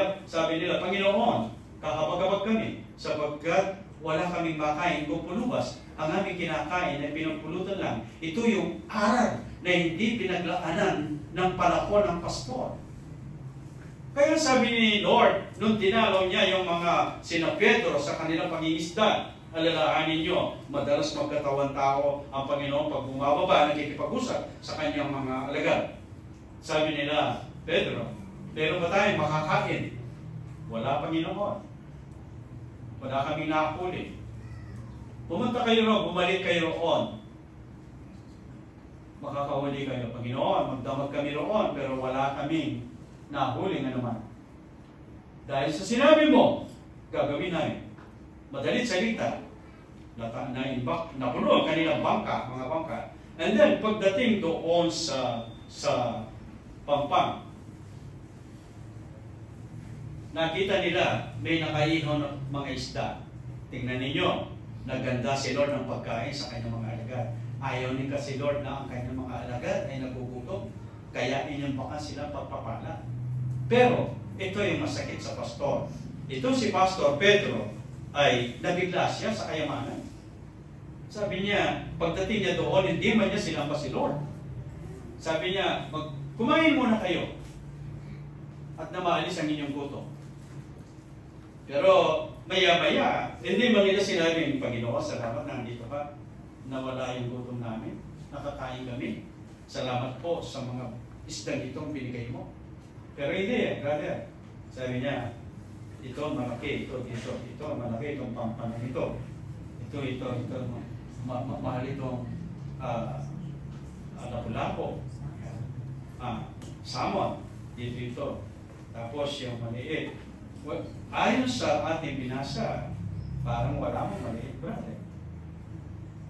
nila, "Panginoon, kakapagabag kami, sapagkat wala kaming makain kung pulubas. Ang aming kinakain ay pinagpulutan lang." Ito yung aral na hindi pinaglaanan ng panahon ng pastor. Kaya sabi ni Lord, nung dinalaw niya yung mga sina Pedro sa kanilang pangingisda, "Alalahanin niyo, madalas magkatawan tao ang Panginoon pag bumababa, nakikipag-usap sa kanyang mga alagad." Sabi nila, "Pedro, pero ba tayo makakain?" "Wala, Panginoon. Wala kami nakahuli." "Pumunta kayo roon, bumalik kayo roon. Makakahuli kayo." "Panginoon, magdamag kami roon, pero wala kaming nahuli nga naman." "Dahil sa sinabi mo, gagawin namin." Madalit salita, napuno ang kanilang bangka, mga bangka. And then, pagdating doon sa Pampang, nakita nila may nakaihaw ng mga isda. Tingnan ninyo, naganda si Lord ng pagkain sa kanyang mga alagad. Ayaw ni kasi Lord na ang kanyang mga alagad ay nagugutom. Kaya inyong baka sila pagpapala. Pero, ito yung masakit sa pastor. Ito si Pastor Pedro ay nabigla siya sa kayamanan. Sabi niya, pagdating niya doon, hindi man niya sinamba si Lord. Sabi niya, kumain muna kayo at na maalis ang inyong gutom. Pero maya-maya, hindi man nila sinabing, Panginoon, salamat na nandito ka. Nawala yung gutom namin. Nakakain kami. Salamat po sa mga isdang itong binigay mo. Pero hindi brother. Sabi niya, ito malaki, ito malaki, itong pampanan ito. Ito, mahal itong lapu-lapo. Salmon, dito. Tapos yung maliit. Well, ayon sa ating binasa, parang wala mong maliit, brother.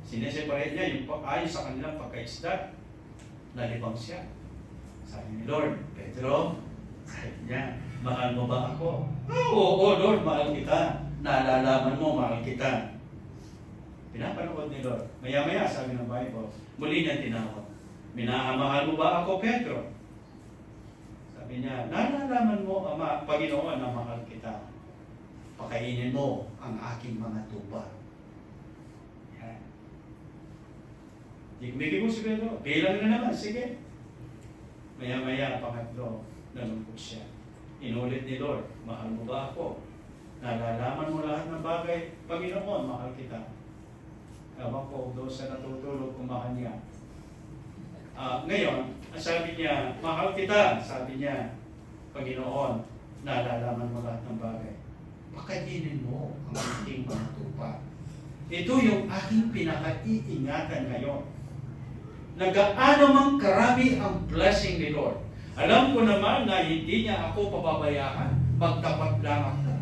Sineseparate niya yung ayon sa kanilang pagkaisda, nalibang siya. Sabi ni Lord, Pedro, sabi niya, mahal mo ba ako? Oo, Lord, mahal kita. Nalalaman mo, mahal kita. Pinapanood ni Lord. Maya-maya, sabi ng Bible, muli niya tinawag. Minamahal mo ba ako, Pedro? Sabi niya, nalalaman mo, Ama, Panginoon, na mahal kita. Pakainin mo ang aking mga tupa. Yan. Tigmigin mo si Pedro. Bilang na naman, sige. Maya-maya, pangatlo, nalungkot siya. Inulit ni Lord, mahal mo ba ako? Nalalaman mo lahat ng bagay, Panginoon, mahal kita. Ewan ko, doon sa natutulog, kumahal niya. Ngayon, sabi niya, mahal kita. Sabi niya, Panginoon, nalalaman mo lahat ng bagay. Pakainin mo ang aking mga tupa. Ito yung aking pinaka-iingatan ngayon. Nagaano mang karami ang blessing ni Lord. Alam ko naman na hindi niya ako pababayaan. Magtapat lang ako.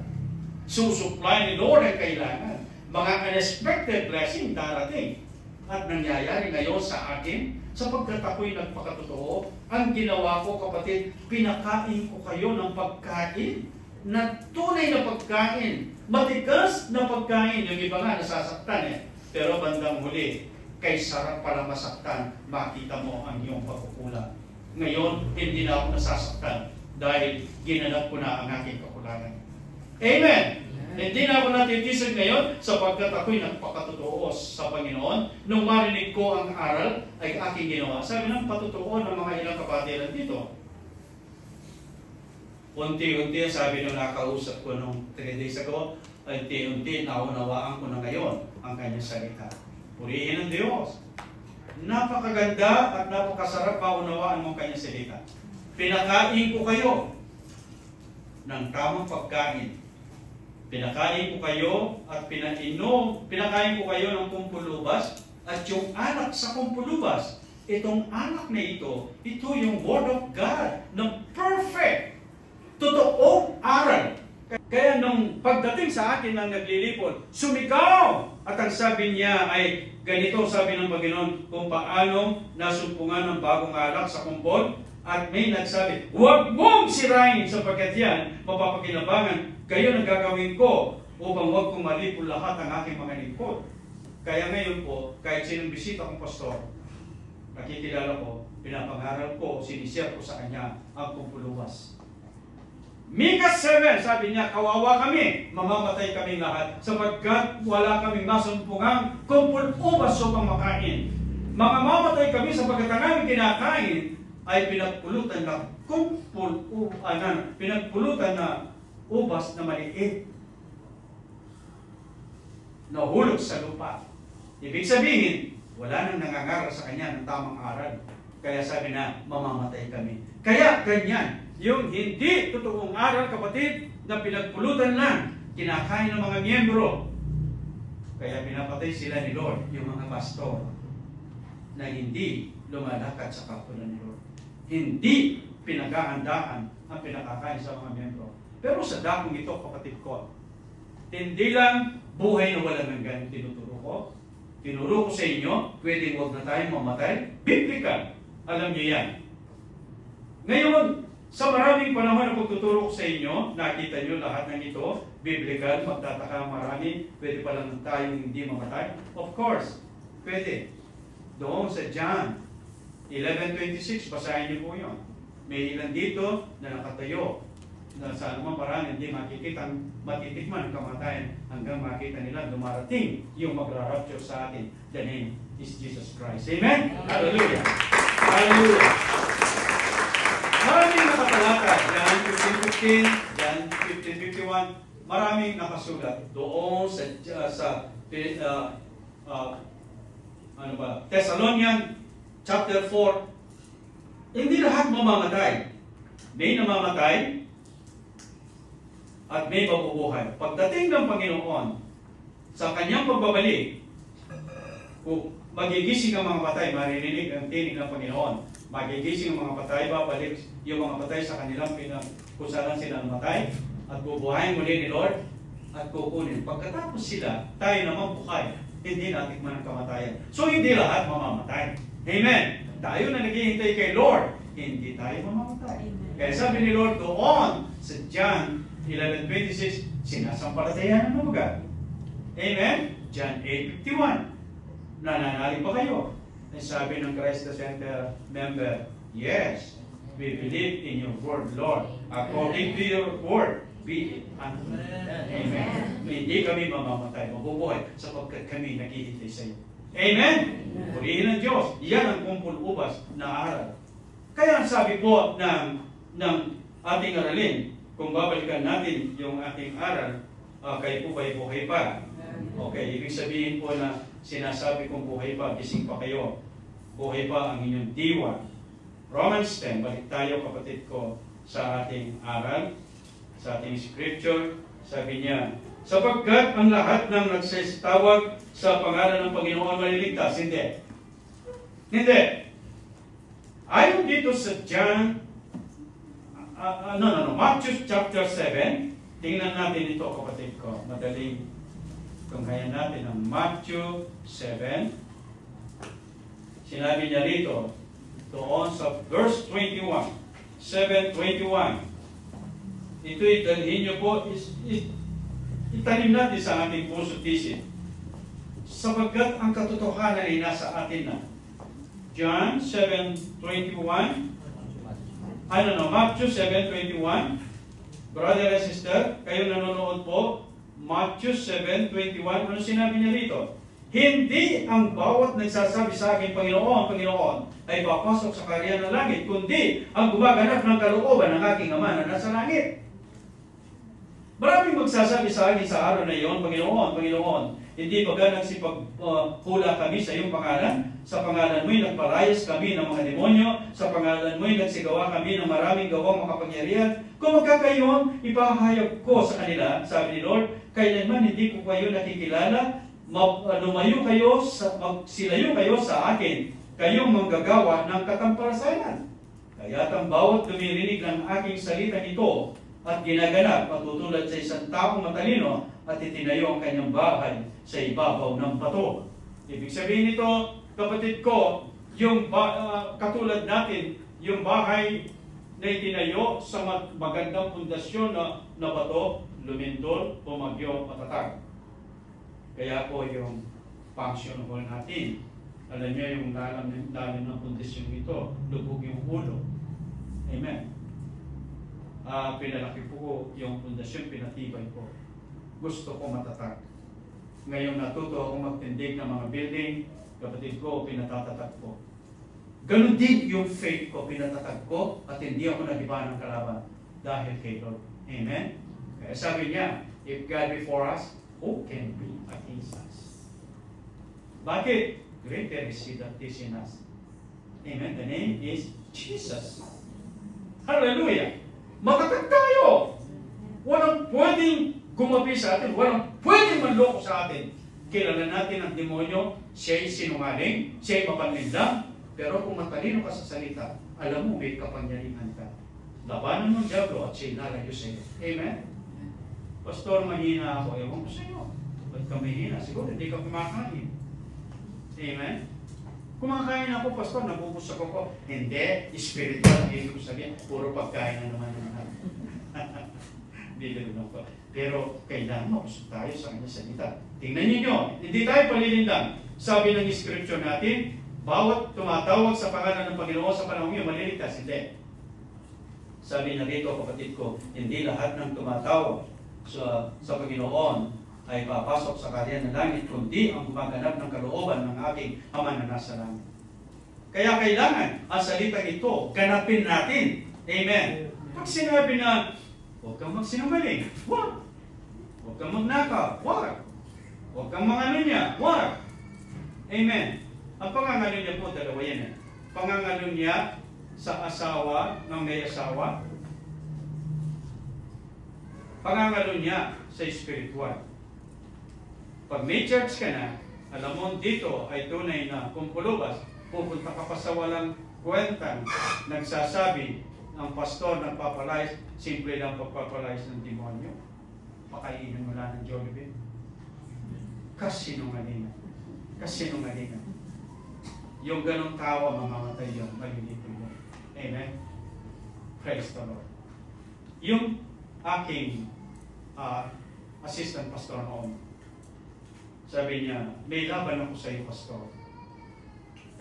Susupply ni Lord ang kailangan. Mga unexpected blessing darating. At nangyayari ngayon sa akin, sapagkat ako'y nagpakatotoo, ang ginawa ko, kapatid, pinakain ko kayo ng pagkain na tunay na pagkain. Matigas na pagkain. Yung iba nga nasasaktan Pero bandang huli, kay sarap pala masaktan, makita mo ang iyong pagkukulang. Ngayon, hindi na ako nasasaktan dahil ginanap ko na ang aking kakulangan. Amen! Hindi na ako natitisig ngayon sapagkat ako'y nagpakatotoo sa Panginoon. Nung marinig ko ang aral, ay aking ginawa. Sabi ng patotoo ng mga ilang kapatiran dito. Unti-unti, sabi nung nakausap ko nung 3 days ago, ay unti-unti naunawaan ko na ngayon ang kanyang salita. Purihin ang Diyos. Napakaganda at napakasarap maunawaan mo kanyang salita. Pinakain ko kayo ng tamang pagkain. Pinakain ko kayo at pinakain ko kayo ng kumpulubas at yung anak sa kumpulubas. Itong anak na ito yung Word of God ng perfect, totoong aral. Kaya nung pagdating sa akin ng naglilipod, sumigaw! At ang sabi niya ay ganito, sabi ng Panginoon, kung paano nasumpungan ng bagong alak sa kumpol. At may nagsabi, huwag mong sirain sapagkat yan, mapapakinabangan. Kayo ang gagawin ko upang huwag kong malipol lahat ang aking mga lingkod. Kaya ngayon po, kahit sinong bisita kong pastor, nakikilala ko, pinapangaral ko, sinishare ko sa kanya ang kumpuluwas. Mika 7, sabi niya, kawawa kami, mamamatay kami lahat, sapagkat wala kaming masumpungang kumpuluwas upang makain. Mamamatay kami sapagkat ang aming kinakain ay pinagpulutan na pinagpulutan na ubas na maliit. Nahulog sa lupa. Ibig sabihin, wala nang nangangaral sa kanya ng tamang aral. Kaya sabi na, mamamatay kami. Kaya ganyan, yung hindi totoong aral, kapatid, na pinagpulutan lang, kinakain ng mga miyembro. Kaya pinapatay sila ni Lord, yung mga pastor, na hindi lumalakad sa kapunan ni Lord. Hindi pinaghahandaan ang pinakakain sa mga miyembro. Pero sa dakong ito, kapatid ko, hindi lang buhay na walang hanggan tinuturo. ko? Tinuro ko sa inyo, pwedeng huwag na tayong mamatay? Biblical. Alam niyo yan. Ngayon, sa maraming panahon na pagtuturo ko sa inyo, nakita niyo lahat ng ito, biblical, magtataka marami, pwede pa lang tayong hindi mamatay? Of course, pwede. Doon sa John 11:26, basahin niyo po yun. May ilan dito na nakatayo, na sa anumang paraan hindi makikita, matitikman ang kamatayan hanggang makita nila dumarating yung magra-rapture sa atin. The name is Jesus Christ. Amen? Hallelujah! Hallelujah! Maraming nakatalata, John 15:15, John 15:51, maraming nakasulat doon sa Thessalonian chapter 4. Hindi lahat mamamatay. May namamatay at may mabubuhay. Pagdating ng Panginoon sa kanyang pagbabalik, kung magigising ang mga patay, maririnig ang tinig ng Panginoon. Magigising ang mga patay, babalik yung mga patay sa kanilang kung saan sila namatay, at bubuhayin muli ni Lord at kukunin. Pagkatapos sila, tayo naman buhay. Hindi natikman ang kamatayan. So hindi lahat mamamatay. Amen. Tayo na naghihintay kay Lord, hindi tayo mamamatay. Kaya sabi ni Lord doon sa John 11:26, sinasampalatayan ng mga. Amen? John 8:51. Nananalig ba kayo? And sabi ng Christ the Center member, yes, we believe in your word, Lord. According to your word, be it. Amen. Hindi kami mamamatay, mabubuhay sapagkat kami naghihintay sa iyo. Amen? Purihin ng Diyos. Yan ang kumpul-ubas na aral. Kaya sabi po ng ating aralin, kung babalikan natin yung ating aral, kayo po ba'y buhay pa? Okay, ibig sabihin po na sinasabi kong buhay pa, gising pa kayo. Buhay pa ang inyong diwa. Romans 10, balik tayo kapatid ko sa ating aral, sa ating scripture. Sabi niya, sapagkat ang lahat ng nagsasitawag sa pangalan ng Panginoon maliligtas. Hindi. Hindi. Ayon dito sa John, Matthew chapter 7, tingnan natin ito kapatid ko. Madaling tunghayan natin ang Matthew 7. Sinabi niya rito, doon sa verse 21, 7:21. Ito'y dalhin niyo po, itanim natin sa ating puso at isip. Sapagkat ang katotohanan ay nasa atin na. John 7:21. Matthew 7:21. Brother and sister, kayo nanonood po, Matthew 7:21. Ano sinabi niya rito? Hindi ang bawat nagsasabi sa akin, Panginoon, Panginoon, ay papasok sa kaharian ng langit, kundi ang gumaganap ng kalooban ng aking Ama na nasa langit. Maraming magsasabi sa akin sa araw na iyon, Panginoon, Panginoon, hindi ba nagsipaghula kami sa iyong pangalan? Sa pangalan mo'y nagparayas kami ng mga demonyo, sa pangalan mo'y nagsigawa kami ng maraming gawang makapangyarihan. Kung magkakayon, ipahayag ko sa kanila, sabi ni Lord, kailanman hindi ko kayo nakikilala, lumayo kayo, magsilayo kayo sa akin, kayong manggagawa ng katampalasayan. Kaya't ang bawat dumirinig ng aking salita ito at ginaganap, matutulad sa isang taong matalino at itinayo ang kanyang bahay sa ibabaw ng bato. Ibig sabihin nito, kapatid ko, yung katulad natin, yung bahay na itinayo sa magandang pundasyon na bato, lumindol, pumagyo, matatag. Kaya po yung function hall natin, alam niyo yung lalim ng pundasyon ito, lubog yung ulo. Amen. Pinalaki po yung pundasyon, pinatibay po. Gusto ko matatag. Ngayon natuto akong magtindig ng mga building, kapatid ko, pinatatatag ko. Ganon din yung faith ko, pinatatag ko, at hindi ako nagiba ng kalaban dahil kay Lord. Amen? Kaya sabi niya, if God be for us, who can be against us? Bakit? Greater is He that is in us. Amen? The name is Jesus. Hallelujah! Matatag tayo! Walang pwedeng gumabi sa atin, walang pwedeng manloko sa atin. Kilala natin ang demonyo, siya'y sinungaling, siya'y mapanlinlang, pero kung matalino ka sa salita, alam mo may kapangyarihan ka. Labanan ng diablo at siya'y lalayo sa iyo. Amen? Pastor, mahina ako. Ewan ko sa iyo. Ba't ka mahihina? Siguro hindi ka kumakain. Amen? Kumakain ako, pastor, nabubusog ako. Hindi, spiritual, hindi ko sabihin, puro pagkain na naman naman. Hindi ko. Pero kailangan mabusog tayo sa kanya salita. Tingnan niyo, hindi tayo palilindang. Sabi ng scripture natin, bawat tumatawag sa pangalan ng Panginoon sa panahon niyo, maliligtas. Hindi. Sabi na rito, kapatid ko, hindi lahat ng tumatawag sa Panginoon ay papasok sa karyan ng langit, kundi ang gumaganap ng kalooban ng aking Ama na nasa langit. Kaya kailangan ang salitang ito, ganapin natin. Amen. Pag sinabi na, huwag kang magsinungaling, huwag. Huwag kang magnakaw, huwag. Huwag kang mangalunya, huwag. Amen. Ang pangangalo niya po, dalawa yan. Pangangalo niya sa asawa ng may asawa. Pangangalo niya sa spiritual. Pag may church ka na, alam mo dito ay tunay na kumpulubas, pupunta ka pa sa walang kwentang nagsasabi ang pastor nagpapalayas, simple lang pagpapalayas ng demonyo. Pakainin mo lang ng Jollibee. Kasinungalingan. Kasinungalingan. Yung ganong tawa, mamamatay yun, malilito yun. Amen? Praise the Lord. Yung aking assistant pastor noon, sabi niya, may laban ako sa iyo, pastor.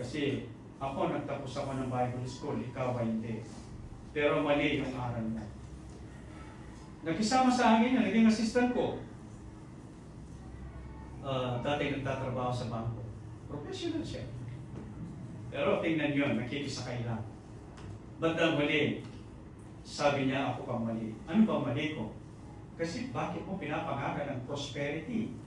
Kasi ako, nagtapos ako ng Bible School, ikaw ay hindi. Pero mali yung aral niya. Nagkisama sa akin, naging assistant ko. Dati nagtatrabaho sa bangko. Professional siya. Pero tingnan yun, nakikisakay lang. Bandang huli, sabi niya, ako pang mali. Ano ba mali ko? Kasi bakit mo pinapangaral ng prosperity?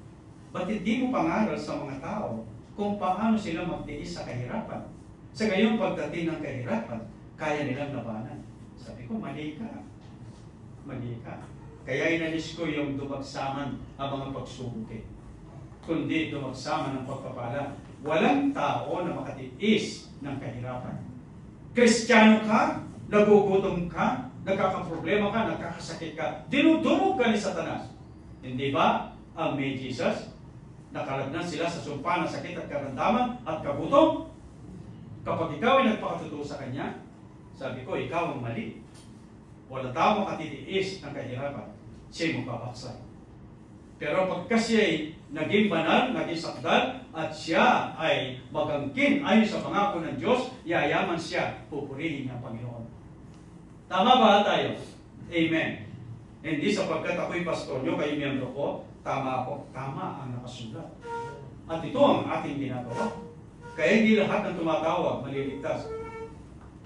Ba't hindi mo pangaral sa mga tao kung paano sila magtiis sa kahirapan? Sa gayong pagdating ng kahirapan, kaya nilang labanan. Sabi ko, mali ka. Mali ka. Kaya inalis ko yung dumagsaman ang mga pagsubok. Kundi dumagsaman ng pagpapala. Walang tao na makatiis ng kahirapan. Kristiyano ka, nagugutom ka, nagkakaproblema ka, nagkakasakit ka, dinudurog ka ni Satanas. Hindi ba ang may Jesus? Nakalagnan sila sa sumpa ng sakit at karamdaman at kagutom. Kapag ikaw ay nagpakatutuo sa Kanya, sabi ko, ikaw ang mali. Wala tao makatitiis ng kahirapan. Siya'y magpapaksay. Pero pagka siya'y naging banal, naging sakdal, at siya ay magangkin ayon sa pangako ng Diyos, yayaman siya, pupurihin niya ang Panginoon. Tama ba tayo? Amen. Hindi sapagkat ako'y pastor nyo, kayo miyembro ko, tama ako. Tama ang nakasulat. At ito ang ating ginagawa. Kaya hindi lahat ng tumatawag maliligtas.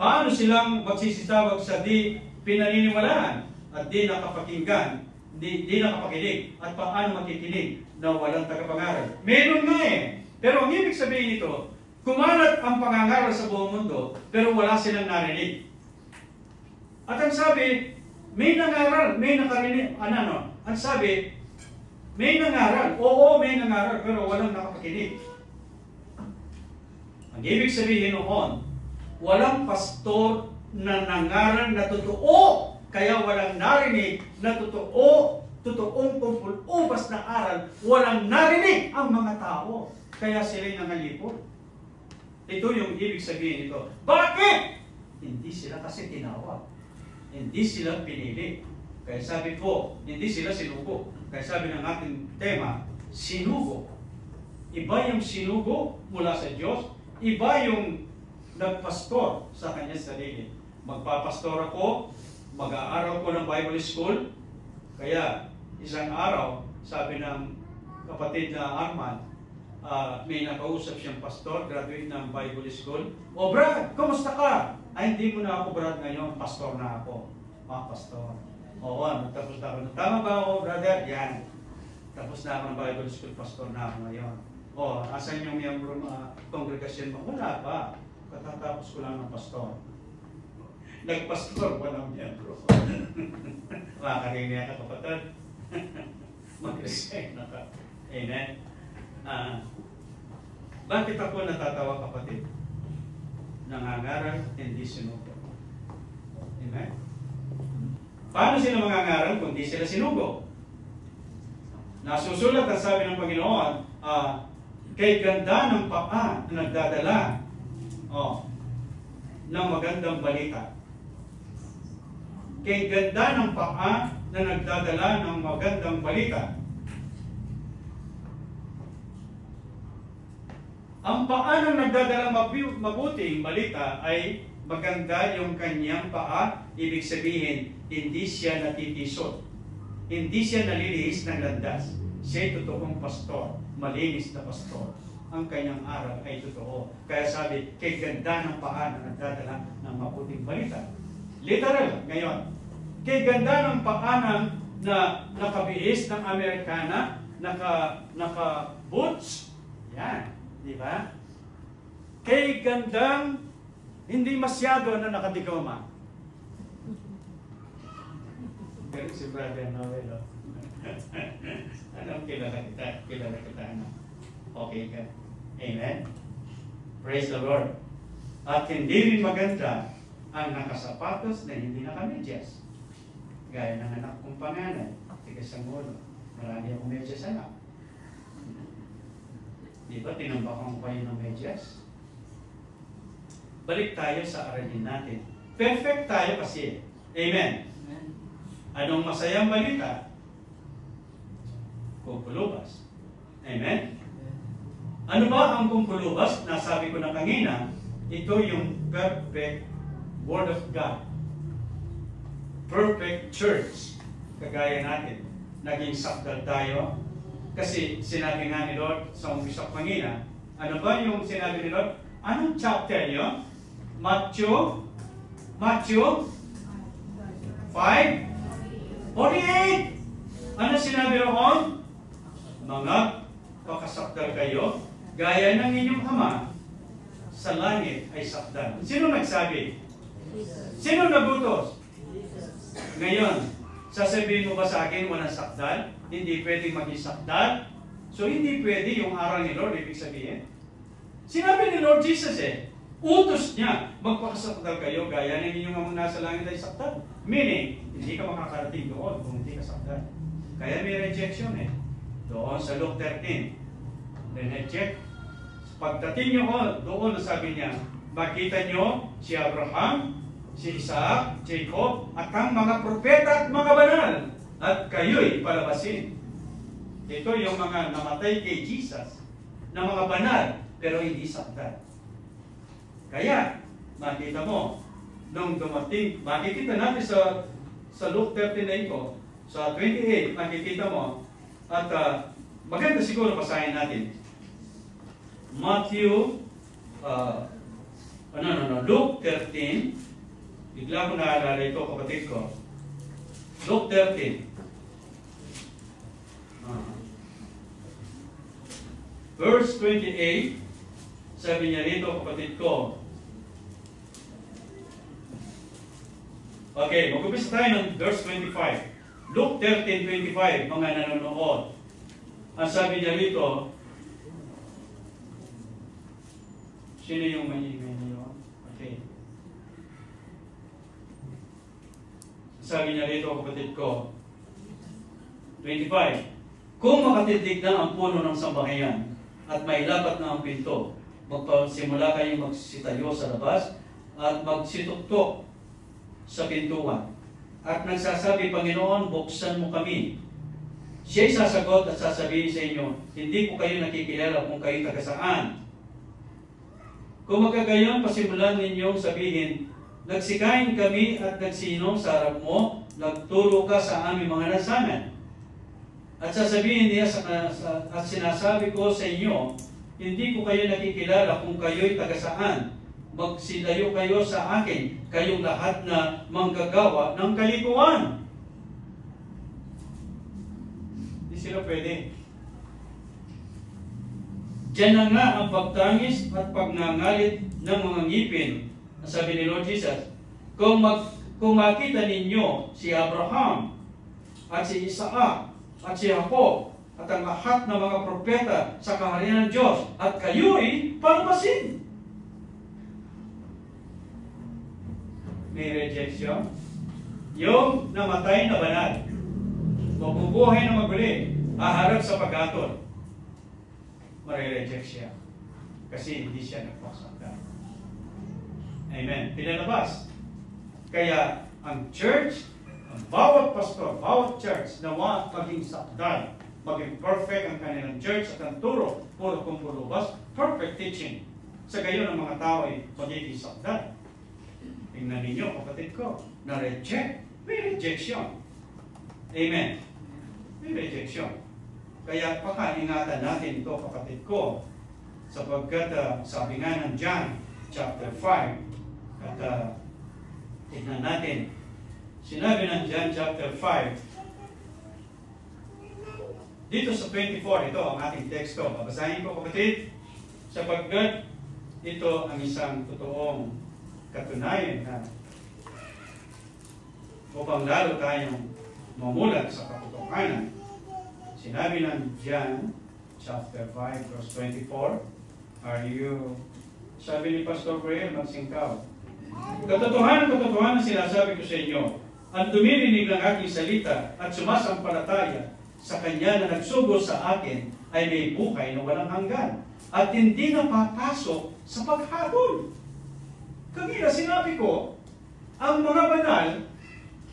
Paano silang magsisitawag sa di pinaniniwalaan at di nakapakinggan, di nakapakinig, at paano makikinig na walang tagapangaral? Meron nga eh. Pero ang ibig sabihin nito, kumalat ang pangangaral sa buong mundo, pero wala silang narinig. At ang sabi, may nangaral, may nakarinig, ang sabi, may nangaral, oo may nangaral, pero walang nakapakinig. Ang ibig sabihin noon, walang pastor na nangaral na totoo, kaya walang narinig na totoong kumpul-ubas na aral, walang narinig ang mga tao, kaya sila'y nangalipot. Ito yung ibig sabihin nito. Bakit? Hindi sila kasi tinawag. Hindi sila pinili. Kaya sabi ko, hindi sila sinugo. Kaya sabi ng ating tema, sinugo. Iba yung sinugo mula sa Diyos, iba yung nagpastor sa kanyang sarili. Magpapastor ako, mag-aaral ko ng Bible School, kaya isang araw, sabi ng kapatid na Arman, may nakausap siyang pastor, graduate ng Bible School. O Brad, kumusta ka? Ay, hindi mo na ako Brad ngayon, pastor na ako. Pastor. Oo, tapos na ako. Tama ba ako, brother? Yan. Tapos na ako ng Bible School, pastor na ako ngayon. O, asan yung miyembro kongregasyon mo? Wala pa. Katatapos ko lang ng pastor. Nagpastor, walang miyembro. Makakarinig ka, kapatid. Mag-resign na ka. Amen. Bakit ako natatawa, kapatid? Nangangaral, hindi sinugo. Amen? Paano sila mangangaral kung di sila sinugo? Nasusulat ang sabi ng Panginoon, kay ganda ng paa na nagdadala ng magandang balita. Kay ganda ng paa na nagdadala ng magandang balita. Ang paa ng nagdadala mabuting balita ay maganda yung kanyang paa. Ibig sabihin, hindi siya natitisod. Hindi siya nalilihis ng landas. Siya'y totoong pastor, malinis na pastor. Ang kanyang aral ay totoo. Kaya sabi, kay ganda ng paa na nagdadala ng mabuting balita. Literal, ngayon. Kay ganda ng paa na nakabihis ng Amerikana, naka-boots. Yan, di ba? Kay gandang hindi masyado na nakadiploma. Pero si Brother Noel, anong kilala kita, ano? Okay ka. Amen? Praise the Lord. At hindi rin maganda ang nakasapatos na hindi nakamedyas. Gaya ng anak kong panganay, tigas ang ulo. Marami akong medyas anak. Di ba, tinambakan ko kayo ng medyas? Balik tayo sa aralin natin. Perfect tayo kasi. Amen? Anong masayang balita? Kumpulubas. Amen? Ano ba ang kumpulubas? Nasabi ko na kanina, ito yung perfect Word of God. Perfect church. Kagaya natin. Naging sakdal tayo. Kasi sinabi nga ni Lord sa umpisa kanina, ano ba yung sinabi ni Lord? Anong chapter yun? Matthew 5:48. Ano sinabi roon? Mga pakasakdal kayo, gaya ng inyong ama sa langit ay sakdal. Sino nagsabi? Sino nagutos? Ngayon, sasabihin mo ba sa akin walang sakdal? Hindi pwedeng maging sakdal? So hindi pwede yung aral ni Lord, ibig sabihin. Sinabi ni Lord Jesus utos niya, magpakasakdal kayo gaya ng inyong amang nasa langit ay sakdal. Meaning, hindi ka makakarating doon kung hindi ka sakdal. Kaya may rejection doon sa Luke 13. Reject. Pagdating nyo doon, sabi niya, makita nyo si Abraham, si Isaac, Jacob, at ang mga propeta at mga banal, at kayo'y palabasin. Ito yung mga namatay kay Jesus, na mga banal, pero hindi sakdal. Kaya, makita mo, nung dumating, makikita natin sa Luke 13 na ito, sa 28, makikita mo, at maganda siguro basahin natin. Matthew, Luke 13, bigla ko naalala ito, kapatid ko. Luke 13. Verse 28, sabi niya rito, kapatid ko. Okay, mag-umpisa tayo ng verse 25. Luke 13:25, mga nanonood. Ang sabi niya rito, sino yung maingay niyo? Okay. Sabi niya rito, kapatid ko, 25, kung makatindig na ang puno ng sambahayan at may lapat na ang pinto, magpasimula kayong magsitayo sa labas at magsituktok sa pintuan. At nagsasabi, Panginoon, buksan mo kami. Siya'y sasagot at sasabihin sa inyo, hindi ko kayo nakikilala kung kayo taga saan. Kung magkagayon, pasimulan ninyong sabihin, nagsikain kami at nagsinom sa harap mo, nagturo ka sa aming mga nasanan. At sasabihin niya at sinasabi ko sa inyo, hindi ko kayo nakikilala kung kayo'y taga saan. Magsilayo kayo sa akin, kayong lahat na manggagawa ng kalikuan. Hindi sila pwede. Diyan na nga ang pagtangis at pagngangalit ng mga ngipin. Sabi ni Lord Jesus, kung makita ninyo si Abraham at si Isaac at si Jacob at ang lahat ng mga propeta sa kaharian ng Diyos at kayo'y palabasin. May rejection. Yung namatay na banal, mabubuhay na maguli, haharap sa paghatol, marireject siya. Kasi hindi siya nagpasangka. Amen. Pinalabas. Kaya ang church, ang bawat pastor, bawat church, nawa maging sakdal, maging perfect ang kanilang church at ang turo, puro kung pulubas, perfect teaching. Sa gayon ang mga tao ay magiging sakdal. Tingnan ninyo, kapatid ko, na-reject. May rejection. Amen. May rejection. Kaya pakaingatan natin ito, kapatid ko, sapagkat sabi nga ng John chapter 5, at tignan natin, sinabi ng John chapter 5, dito sa 24, ito ang ating teksto. Babasahin ko, kapatid, sapagkat ito ang isang totoong katunayan na upang lalo tayong mamulat sa katotohanan. Sinabi ng John chapter 5 verse 24, sabi ni Pastor Brian, magsingkaw. Katotohanan sinasabi ko sa inyo, ang dumirinig ng aking salita at sumasampalataya sa Kanya na nagsugo sa akin ay may buhay na walang hanggan at hindi na papasok sa paghatol. Kanina sinabi ko, ang mga banal,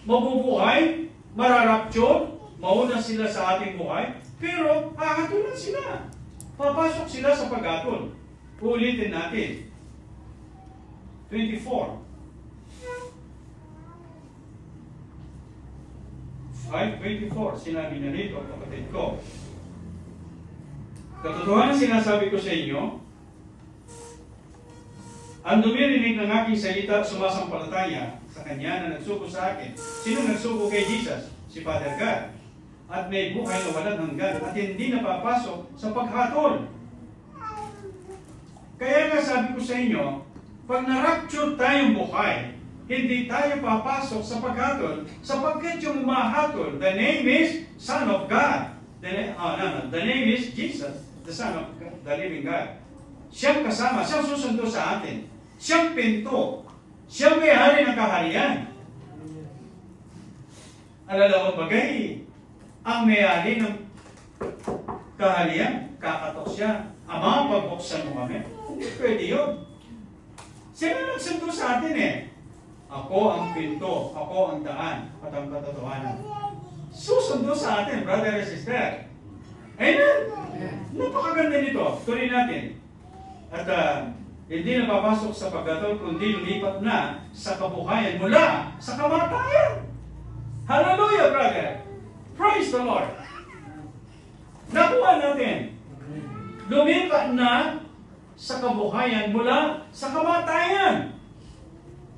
mabubuhay, mararapture, mauna sila sa ating buhay, pero hahatulan sila. Papasok sila sa paghatol. Ulitin natin. 24. 5:24, sinabi na rito, kapatid ko. Katotohanan sinasabi ko sa inyo, ang dumirinig ng aking salita sumasampalataya sa Kanya na nagsuko sa akin. Sino nagsuko kay Jesus? Si Father God. At may buhay na walang hanggan at hindi napapasok sa paghatol. Kaya nga sabi ko sa inyo, pag na-rapture tayong buhay, hindi tayo papasok sa paghatol sapagkat yung umahatol, the name is Son of God. The name is Jesus, the Son of God, the living God. Siyang kasama, siyang susundo sa atin. Siyang pinto. Siyang may-ari ng kaharian. Alalawang bagay, ang may-ari ng kaharian, kakatok siya. Ama, pagbuksan mo kami. Hindi pwede yun. Siya na nagsundo sa atin eh. Ako ang pinto, ako ang daan, at ang katotohanan. Susundo sa atin, brother and sister. Amen? Napakaganda nito. Tuloy natin. At hindi na papasok sa paghatol, kundi lumipat na sa kabuhayan mula sa kamatayan. Hallelujah, brother! Praise the Lord! Nakuha natin. Lumipat na sa kabuhayan mula sa kamatayan.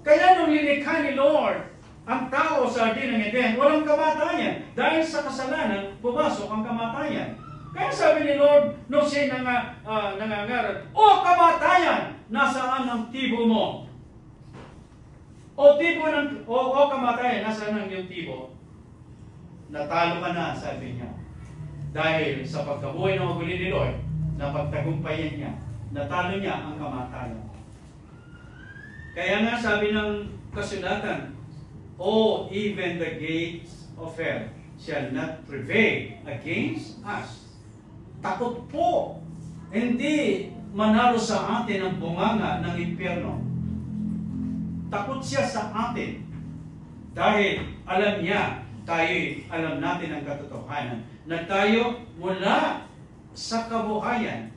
Kaya nung lilikha ni Lord ang tao sa Hardin ng Eden, walang kamatayan. Dahil sa kasalanan, pumasok ang kamatayan. Kaya sabi ni Lord, nung siya nangangarap, O kamatayan, nasaan ang tibo mo? O kamatayan, nasaan ang iyong tibo? Natalo ka na, sabi niya. Dahil sa pagkabuhay ng maguli ni Lord, napagtagumpayan niya, natalo niya ang kamatayan. Kaya nga sabi ng kasulatan, O even the gates of hell shall not prevail against us. Takot po. Hindi manalo sa atin ang bunganga ng impyerno. Takot siya sa atin. Dahil alam niya, alam natin ang katotohanan, na tayo mula sa kabuhayan.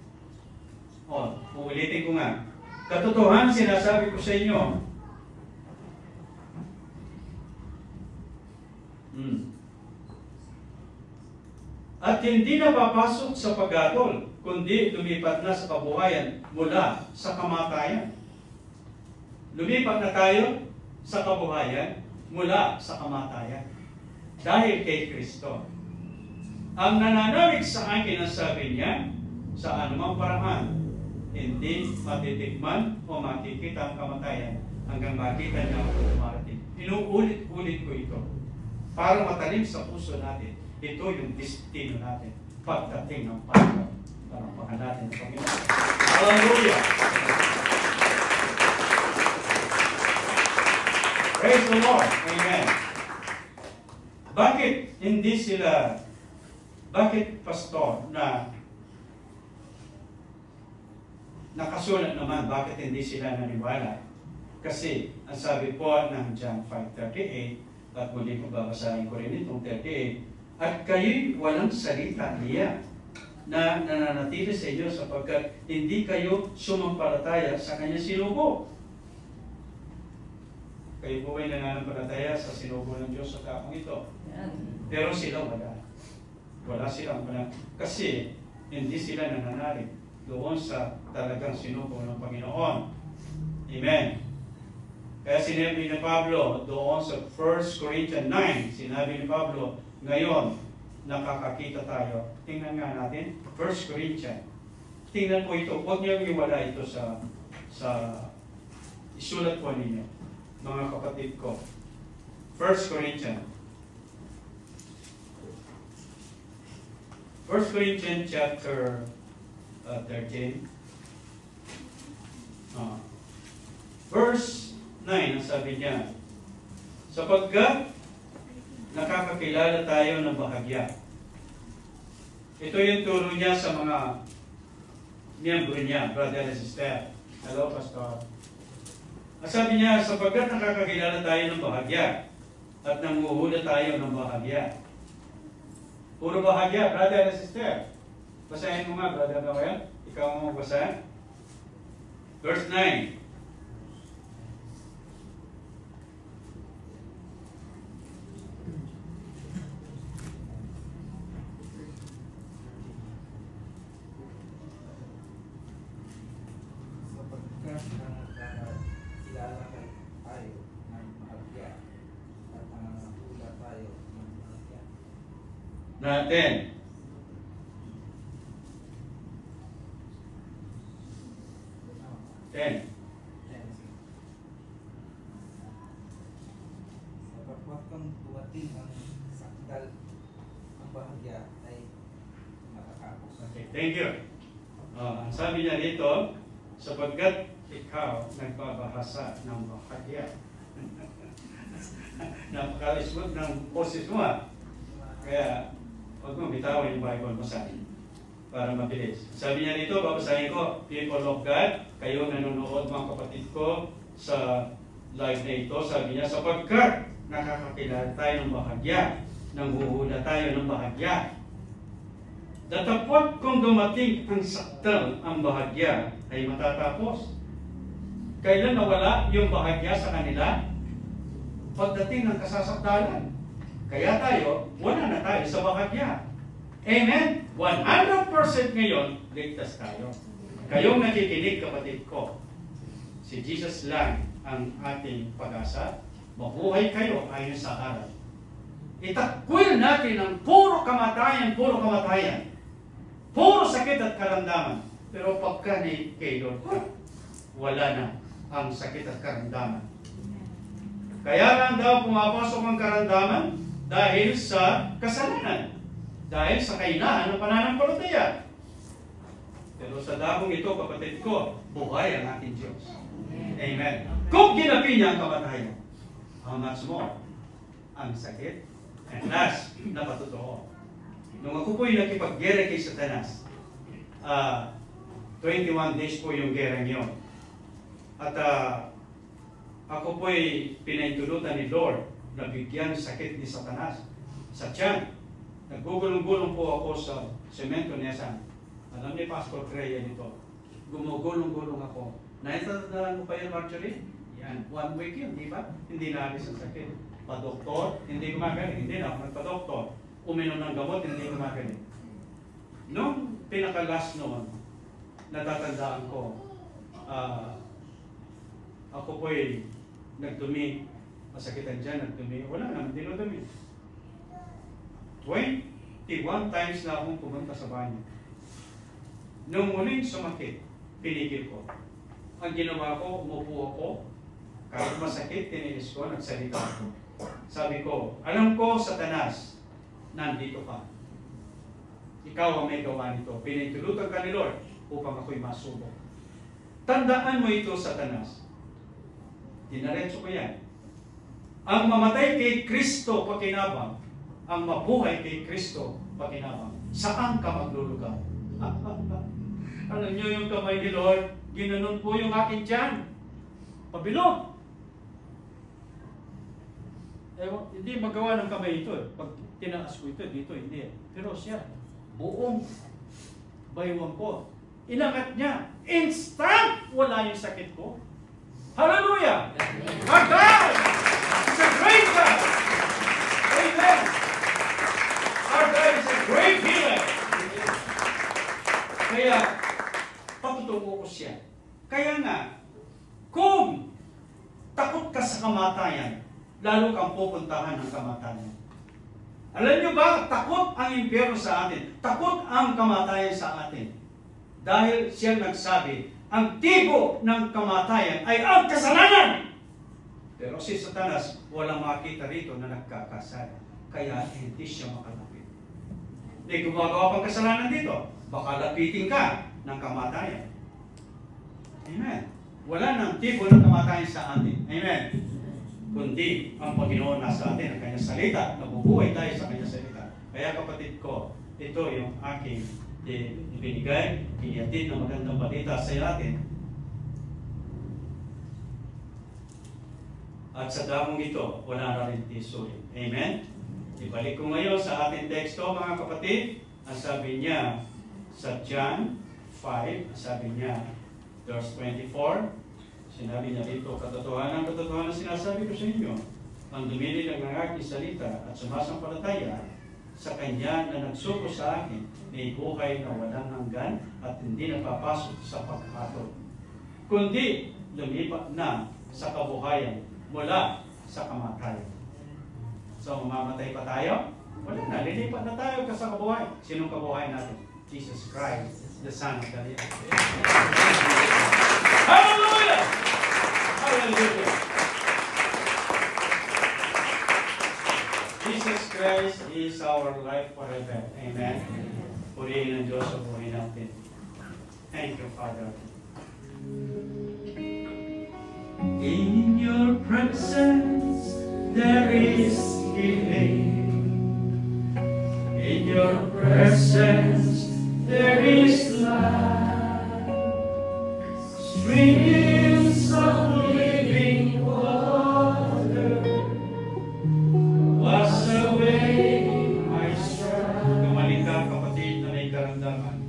Uulitin ko nga. Katotohanan sinasabi ko sa inyo. At hindi na papasok sa paghatol, kundi lumipat na sa kabuhayan mula sa kamatayan. Lumipat na tayo sa kabuhayan mula sa kamatayan. Dahil kay Kristo. Ang nananalig sa akin ang sabi niya, sa anumang paraan, hindi matitikman o makikita ang kamatayan hanggang makita niya ako dumarating. Inuulit-ulit ko ito para matalim sa puso natin. Ito yung destino natin pagdating ng Panginoon. Parampakan natin ang Panginoon. Hallelujah! Praise the Lord! Amen! Bakit Bakit, pastor, na nakasulat naman, bakit hindi sila naniwala? Kasi, ang sabi po ng John 5:38, at muli ko babasahin ko rin itong 38, at kayo'y walang salita niya na nananatili sa inyo sapagkat hindi kayo sumampalataya sa kanya sinugo. Kayo po ay nananampalataya sa sinugo ng Diyos sa taong ito. Pero sila wala. Wala silang wala. Kasi hindi sila nananalig doon sa talagang sinugo ng Panginoon. Amen. Kaya sinabi ni Pablo doon sa 1 Corinthians 9, sinabi ni Pablo, ngayon, nakakakita tayo. Tingnan nga natin, 1 Corinthians. Tingnan po ito. Huwag niyo iwala ito sa isulat po ninyo, mga kapatid ko. 1 Corinthians. 1 Corinthians chapter 13. Verse 9, ang sabi niya, sapagkat nakakakilala tayo ng bahagya. Ito yung turo niya sa mga miyembro niya, brother and sister. Hello, pastor. Ang sabi niya, sapagkat nakakakilala tayo ng bahagya at nanguhula tayo ng bahagya. Puro bahagya, brother and sister. Basahin mo nga, brother Noel. Ikaw mo basahin. Verse 9. Natin. Sapagkat kung dumating ang sakdal, ang bahagya ay makakapos. Okay, thank you. Ang sabi niya dito, sapagkat ikaw nagbabahasa ng bahagya. Napaka-smooth ng poses mo. Kaya, huwag mo bitawan yung Bible mo sa akin para mabilis. Sabi niya dito, babasahin ko, people of God, kayo nanonood mga kapatid ko sa live na ito, sabi niya, sapagkat nakakakilala tayo ng bahagya, nanghuhula tayo ng bahagya. Datapot kung dumating ang sakdal ang bahagya ay matatapos. Kailan nawala yung bahagya sa kanila? Pagdating ng kasasakdalan. Kaya tayo, wala na tayo sa bahagya. Amen? 100% ngayon, ligtas tayo. Kayong nakikinig, kapatid ko, si Jesus lang ang ating pag-asa. Mabuhay kayo ayon sa aral. Itakwil natin ang puro kamatayan, puro kamatayan. Puro sakit at karamdaman. Pero pagka ni kay Lord, wala na ang sakit at karamdaman. Kaya lang daw pumapasok ang karamdaman dahil sa kasalanan. Dahil sa kainahan ng pananampalataya. Pero sa dahong ito, kapatid ko, buhay ang ating Diyos. Amen. Kung ginapi niya ang kamatayan, how much more ang sakit? And last, napatotoo. Nung ako po'y nakipaggera kay Satanas, 21 days po yung gera niyo. At ako po'y pinaintulutan ni Lord na bigyan sakit ni Satanas sa tiyan. Naggugulong-gulong po ako sa semento niya sa alam ni Pastor Creya dito. Gumugulong-gulong ako. Naitatalaan mo pa yun, Marjorie? Yan. 1 week yun, di ba? Hindi nabis ang sakit. Pa-doktor, hindi gumagaling. Hindi na ako nagpa-doktor. Uminom ng gamot, hindi gumagaling. Nung pinaka-last noon, natatandaan ko, ako po'y nagdumi. Masakitan dyan, nagdumi. Wala naman, hindi na dumi. 21 times na akong pumunta sa banyo. Nung muling sumakit, pinigil ko. Ang ginawa ko, umupo ako. Kahit masakit, tinilis ko, nagsalita ako. Sabi ko, alam ko, Satanas, nandito ka. Ikaw ang may gawa nito. Pinitulutan ka ni Lord upang ako'y masubok. Tandaan mo ito, Satanas. Dinaretso ko yan. Ang mamatay kay Kristo pakinabang ang mabuhay kay Kristo pakinabang, saan ka maglulugaw? Alam niyo yung kamay ni Lord, ginanon po yung akin tiyan. Pabilog. Hindi magawa ng kamay ito. Pag tinaas ko ito, dito hindi. Pero siya, buong baywang ko, inangat niya. Instant! Wala yung sakit ko. Hallelujah! Our God is a great God! Amen! Our God is a great healer! Kaya, patutungo ko siya. Kaya nga, kung takot ka sa kamatayan, lalo kang pupuntahan ng kamatayan. Alam niyo ba, takot ang impyerno sa atin. Takot ang kamatayan sa atin. Dahil siya nagsabi, ang tibo ng kamatayan ay ang kasalanan. Pero si Satanas, walang makita rito na nagkakasala. Kaya hindi siya makalapit. Hindi gumagawa pang kasalanan dito. Baka lapitin ka ng kamatayan. Amen. Wala nang tibo ng kamatayan sa atin. Amen. Kundi ang Panginoon nasa atin, ang kanyang salita, nabubuhay tayo sa kanyang salita. Kaya kapatid ko, ito yung aking binigay, inihatid ng magandang balita sa atin. At sa damong ito, wala na rin tisurin. Amen? Ibalik ko ngayon sa ating teksto, mga kapatid. Ang sabi niya sa John 5, sabi niya, verse 24, sinabi niya dito, katotohanan sinasabi ko sa inyo, ang dumili ng aking salita at sumasampalataya sa Kanya na nagsuko sa akin, may buhay na walang hanggan at hindi napapasok sa pagkatol, kundi lumipat na sa kabuhayan mula sa kamatayan. So, mamamatay pa tayo? Wala na, lilipat na tayo sa kabuhayan. Sinong kabuhayan natin? Jesus Christ, the Son of God. Hallelujah! Hallelujah! Jesus Christ is our life forever. Amen. Purihin ang Diyos sa buhay natin. Thank you, Father. In your presence there is healing. In your presence there is life. Streams of living water wash away my strife. Gumaling ka, kapatid, na may karamdaman.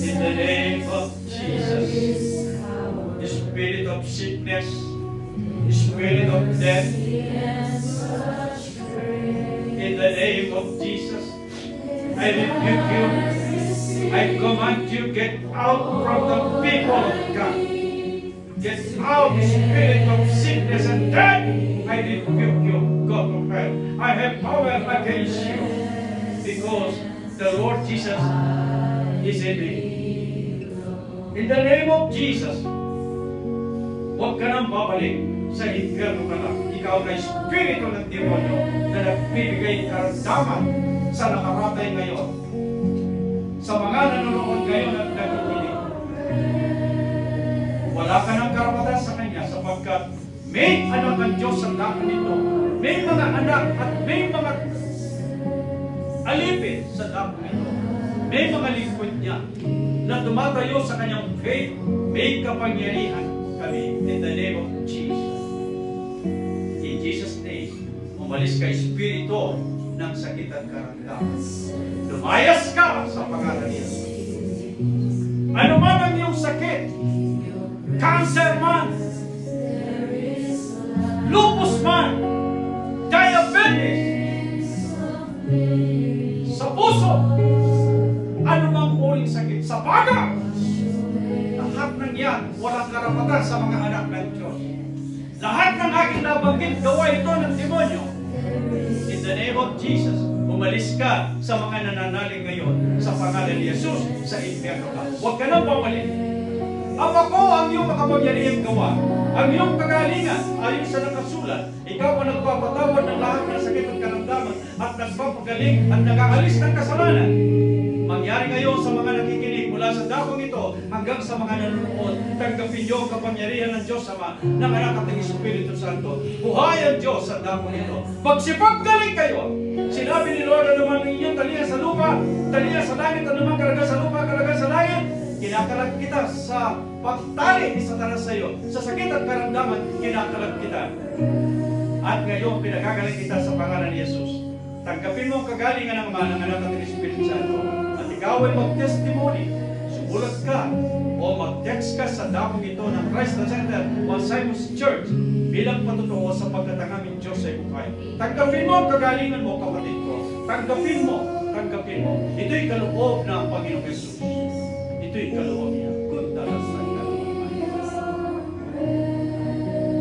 In the name of Jesus, the spirit of sickness, the spirit of death, in the name of Jesus, I rebuke you. I command you, get out from the people of God. Get out, spirit of sickness and death. I rebuke you, go to hell. I have power against you because the Lord Jesus is in me. In the name of Jesus, huwag ka nang babalik sa impyerno ka lang. Ikaw na espiritu ng demonyo na nagbibigay karamdaman sa nakaratay ngayon. Sa mga nanonood ngayon at nakikinig, wala ka ng karapatan sa Kanya sapagkat may anak ng Diyos sa lahat nito. May mga anak at may mga alipin sa lahat nito. May mga lingkod niya na tumatayo sa Kanyang faith. May kapangyarihan kami in the name of Jesus. In Jesus' name, umalis ka espiritu ng sakit at karamdaman. Lumayas ka sa pangalan niya. Ano man ang iyong sakit, cancer man, lupus man, diabetes, sa puso, ano mang uling sakit, sa baga, lahat ng yan, walang karapatan sa mga anak ng Diyos. Lahat ng aking nabanggit, gawa ito ng demonyo. In the name of Jesus, umalis ka sa mga nananalig ngayon sa pangalan ni Jesus sa impyerno ka. Huwag ka nang pamalik. Ama ko ang iyong makapangyarihang gawa, ang iyong kagalingan, ayon sa nakasulat. Ikaw ang nagpapatawad ng lahat ng sakit at karamdaman at nagpapagaling at nag-aalis ng kasalanan. Mangyari ngayon sa mga nakikinig mula mula sa dakong ito hanggang sa mga nanonood. Tanggapin niyo ang kapangyarihan ng Diyos Ama ng Anak at ng Espiritu Santo. Buhay ang Diyos sa dakong ito. Magsipaggaling kayo. Sinabi ni Lord, ano man inyong talihan sa lupa, talihan sa langit, ano man kalaga sa lupa, kalaga sa langit. Kinakalag kita sa pagtali ni Satanas sa iyo. Sa sakit at karamdaman, kinakalag kita. At ngayon, pinagagaling kita sa pangalan ni Jesus. Tanggapin mo ang kagalingan ng Ama, ng Anak at ng Espiritu Santo. At ikaw ay mag-testimony. Sumulat ka o mag-text ka sa dakong ito ng Christ Center o Simons Church bilang patutuo sa pagdatang aming Diyos ay buhay. Tanggapin mo ang kagalingan mo, kapatid ko. Tanggapin mo. Tanggapin mo. Ito'y kaloob ng Panginoong Jesus. Ito'y kaloob niya. Kung darasan ka naman.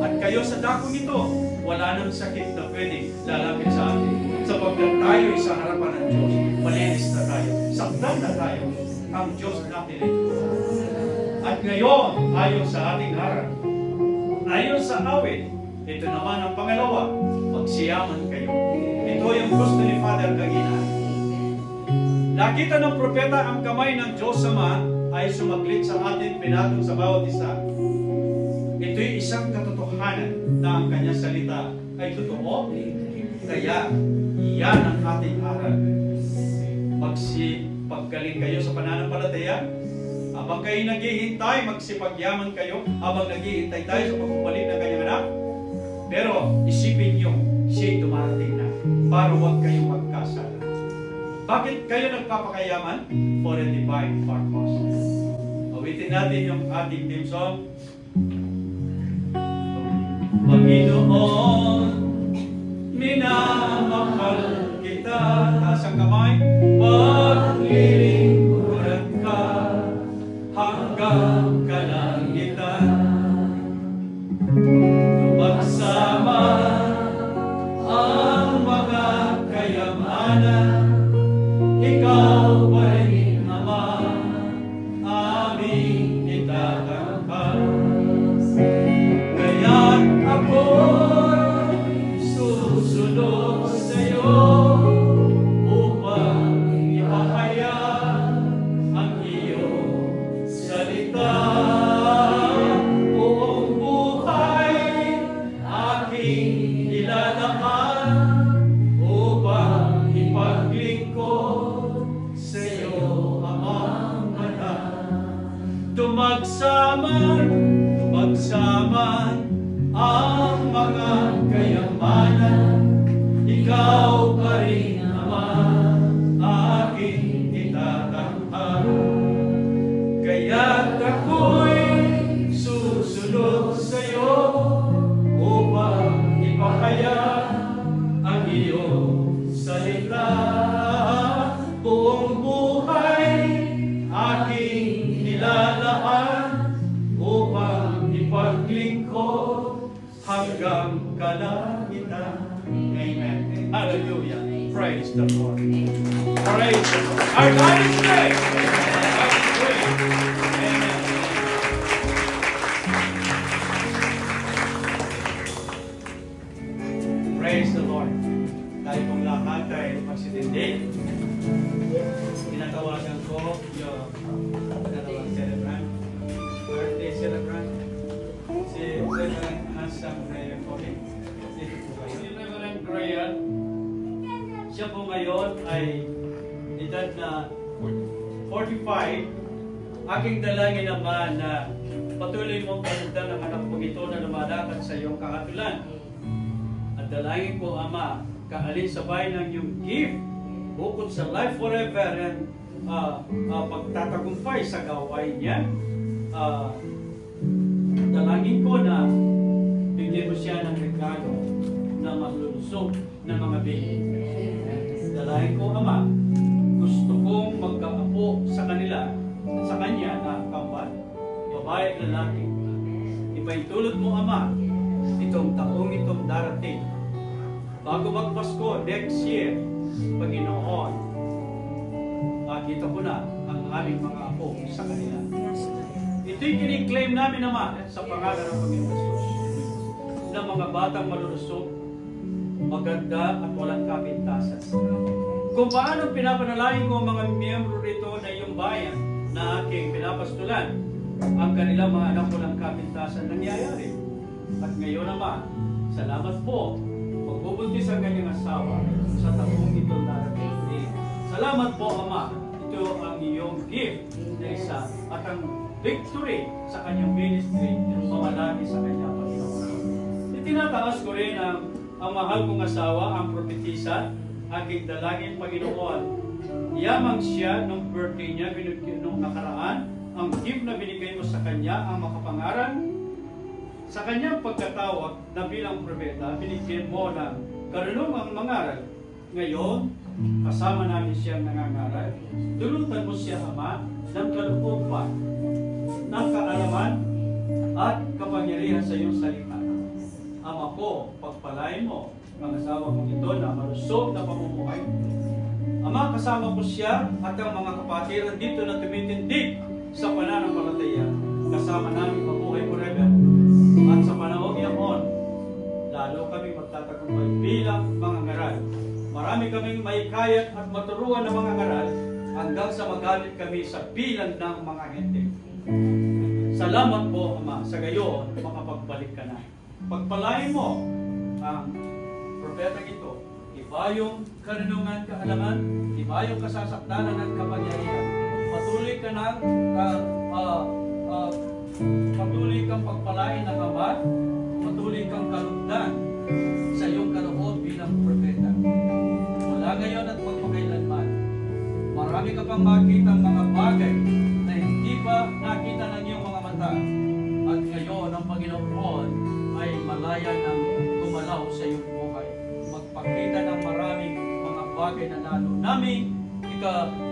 At kayo sa dakong ito, wala nang sakit na pwedeng lalapit sa atin. Sapagkat tayo sa harapan ng Diyos, malinis na tayo. Sakdan na tayo. Ang Diyos natin ay ito. At ngayon, ayon sa ating harap, ayon sa awit, ito naman ang pangalawa, magsiyaman kayo. Ito yung gusto ni Father Gagina. Nakita ng propeta ang kamay ng Diyos Ama ay sumaglit sa atin, pinatong sa bawat isa. Ito'y isang katotohanan na ang kanyang salita ay totoo. Kaya, iyan ang ating aral. Magsipaggaling kayo sa pananampalataya. Habang kayo naghihintay, magsipagyaman kayo. Habang naghihintay tayo sa pagbabalik ng kanyang anak. Pero, isipin nyo, siya'y dumarating na para huwag kayong magkasala. Bakit kayo nagpapakayaman? For a divine purpose. Awitin natin yung ating theme song. Panginoon, minamahal kita. Taas ang kamay. Paglilingkuran ka hanggang kalangitan. Magsama ang mga kayamanan. Ikaw pa rin, Ama, aming itatangkal. Kaya't ako'y susunod sa'yo upang ipahayag ang iyong salita. Buong buhay aking ilalakad upang ipaglingkod sa'yo, Amang Anak. Magsaman ang mga kayamanan. Ikaw pa rin, Ama, aking itatangkal. Kaya't ako'y susunod sa'yo upang ipahayag ang iyong salita. Buong buhay aking nilalaan upang ipaglingkod hanggang kalangitan. Amen. Hallelujah. Praise the Lord. Praise the Lord. Our God is great. God is great. Amen. Praise the Lord. Tayo pong lahat ay magsitindi. Tinatawagan ko yung dalawang celebrant. Birthday celebrant. Si Reverend Hansam Raya Kobe. Dito po kayo. Si Reverend Raya, siya po ngayon ay edad na 45. Aking dalangin naman na patuloy mong panundan ng anak mo ito na lumalakad sa iyong kahatulan. At dalangin ko, Ama, kaalin sabay ng iyong gift bukod sa life forever and pagtatagumpay sa gawain niya. Dalangin ko na bigyan mo siya ng regalo na maglulusog ng mga bihin. Dalangin ko, Ama, gusto kong magkaapo sa kanya na kampat, babae at lalaki. Ipaitulot mo, Ama, itong taong itong darating. Bago magpasko, next year, Panginoon, kita ko na ang aming mga apo sa kanila. Ito'y kiniklaim namin naman sa pangalan ng Panginoon Jesus na mga batang malulusog, maganda at walang kapintasan. Kung paano pinapanalangin ko ang mga miyembro rito na iyong bayan na aking pinapastulan, ang kanilang mga anak ko ng kapintasan nangyayari. At ngayon naman, salamat po, magbubuntis ang kanyang asawa sa taong ito darating. Salamat po, Ama. Ito ang iyong gift na isa at ang victory sa kanyang ministry, mamalagi sa kanyang Panginoon. Itinataas ko rin ang mahal kong asawa, ang propetisa, aking dalangin Panginoon. Yamang siya nung birthday niya, nung nakaraan, ang gift na binigay mo sa kanya, ang makapangaral. Sa kanyang pagkatawag na bilang propeta, binigyan mo ng karunungang mangaral. Ngayon, kasama namin siyang nangangaral. Dulutan mo siya, Ama, ng kalooban, ng kaalaman, at kapangyarihan sa iyong salita. Ama ko, pagpalain mo ang asawa kong ito na malusog na pamumuhay. Ama, kasama ko siya at ang mga kapatiran dito na tumitindig sa pananampalataya. Kasama namin mabuhay forever. At sa panahon yaon, lalo kami magtatagumpay bilang mga ngaral. Marami kaming maikayat at maturuan ng mga ngaral hanggang sa magalit kami sa bilang ng mga hente. Salamat po, Ama, sa gayon makapagbalik ka na. Pagpalain mo ang propetang ito, iba yung karunungan, kaalaman, iba yung kasasakdanan at kapangyarihan. Patuloy ka ng patuloy kang pagpalain ng Ama, patuloy kang kalugdan sa iyong kaloob bilang propeta. Mula ngayon at magpakailanman, marami ka pang makita ang mga bagay na hindi pa nakita ng iyong mga mata. At ngayon, ang Panginoon ay malaya ng gumalaw sa iyong buhay. Magpakita ng maraming mga bagay na lalo namin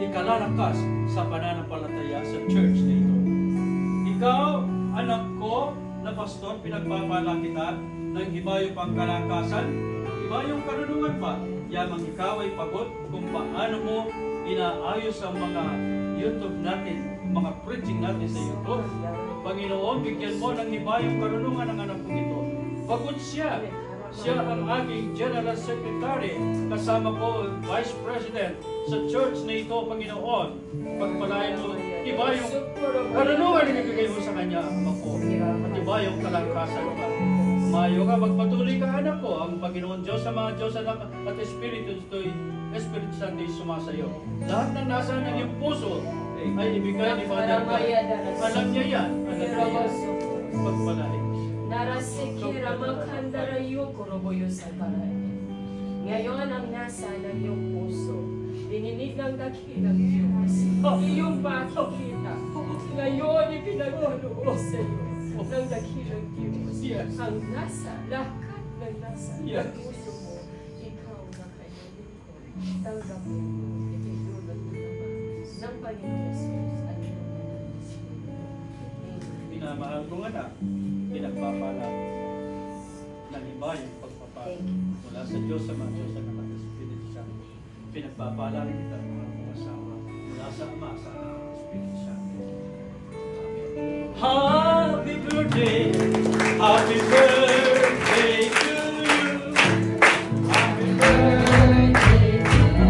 ikalalakas sa pananampalataya sa church na ito. Ikaw, anak ko na pastor, pinagpapala kita ng iba yung pangkalakasan, iba yung karunungan pa. Yamang ikaw ay pagod kung paano mo inaayos ang mga YouTube natin, mga preaching natin sa YouTube. Panginoon, bigyan mo ng iba yung karunungan ng anak kong ito. Pagod siya. Siya ang aking General Secretary, kasama ko Vice President sa church na ito, Panginoon. Pagpalain mo, iba yung karunungan na ibigay mo sa kanya, Ama ko. At iba yung kalangkasan ka. Mayo ka, magpatuloy ka, anak ko. Ang Panginoon Diyos, sa mga Diyos anak at Espiritu Santo sumasayo. Lahat ng nasa ng iyong puso ay ibigay ni Father God. Alam niya yan. Alam niya yan. Pagpalain. Narasikira makandarayo kuroboyo sa paraan. Ngayon ang nasa ng iyong puso, dininig ng dakilang Diyos, iyong pakikita. Ngayon ipinagkaloob sa iyo ng dakilang Diyos. Ang nasa, lahat ng nasa ng puso mo, ikaw na kanyang lingkod. Tanggap mo, ipinulot mo naman ng Panginoon Jesus at iyong Pinamahal kong anak, pinagpapala ng iba yung pagpapala mula sa Diyos, sa mga Diyos, sa mga Espiritu Santo. Pinagpapala rin kita ng mga asawa mula sa Ama, sa Anak, sa Espiritu Santo. Amen. Happy birthday! Happy birthday to you! Happy birthday to you!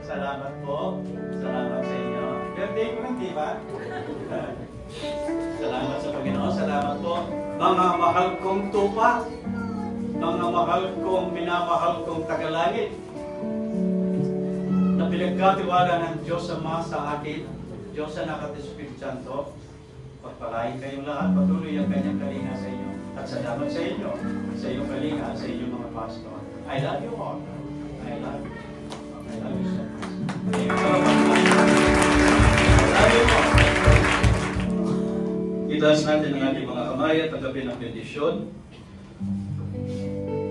Salamat po. Salamat sa inyo. Birthday ko lang, di ba? Salamat sa Panginoon. Salamat po. Mga mahal kong tupa. mga mahal kong, minamahal kong tagalangit, na pinagkatiwala ng Diyos Ama sa akin, Diyos Anak at Espiritu Santo, pagpalain kayong lahat, patuloy ang kanyang kalinga sa inyo. At salamat sa inyo, sa inyong kalinga, sa inyong mga pastor. I love you all. I love you. I love you so much. Itaas natin ang ating mga kamay at tanggapin ang bendisyon.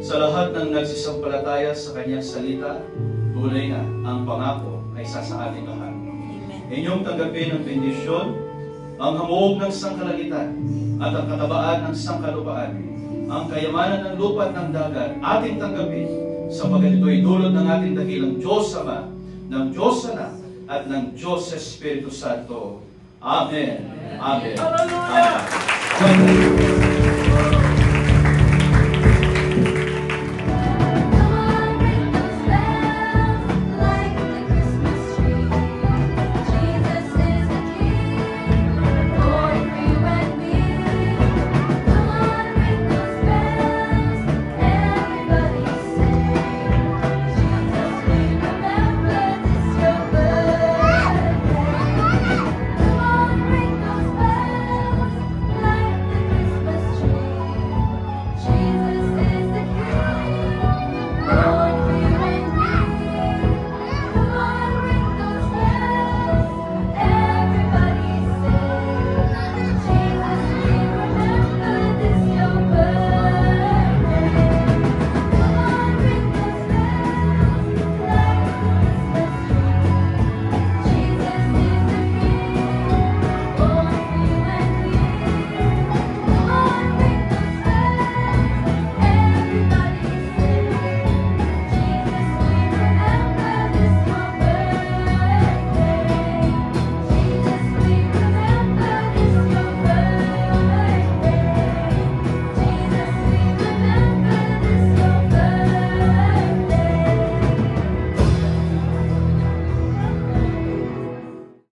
Sa lahat ng nagsisampalataya sa kanyang salita, tunay na ang pangako ay sa ating lahat. Inyong tanggapin ang bendisyon, ang hamuog ng sangkalangitan at ang katabaan ng sangkalupaan, ang kayamanan ng lupa at ng dagat, ating tanggapin sapagkat ito'y dulot ng ating dakilang Diyos Ama, ng Diyos Anak at ng Diyos Espiritu Santo. Amen. Amen. Amen.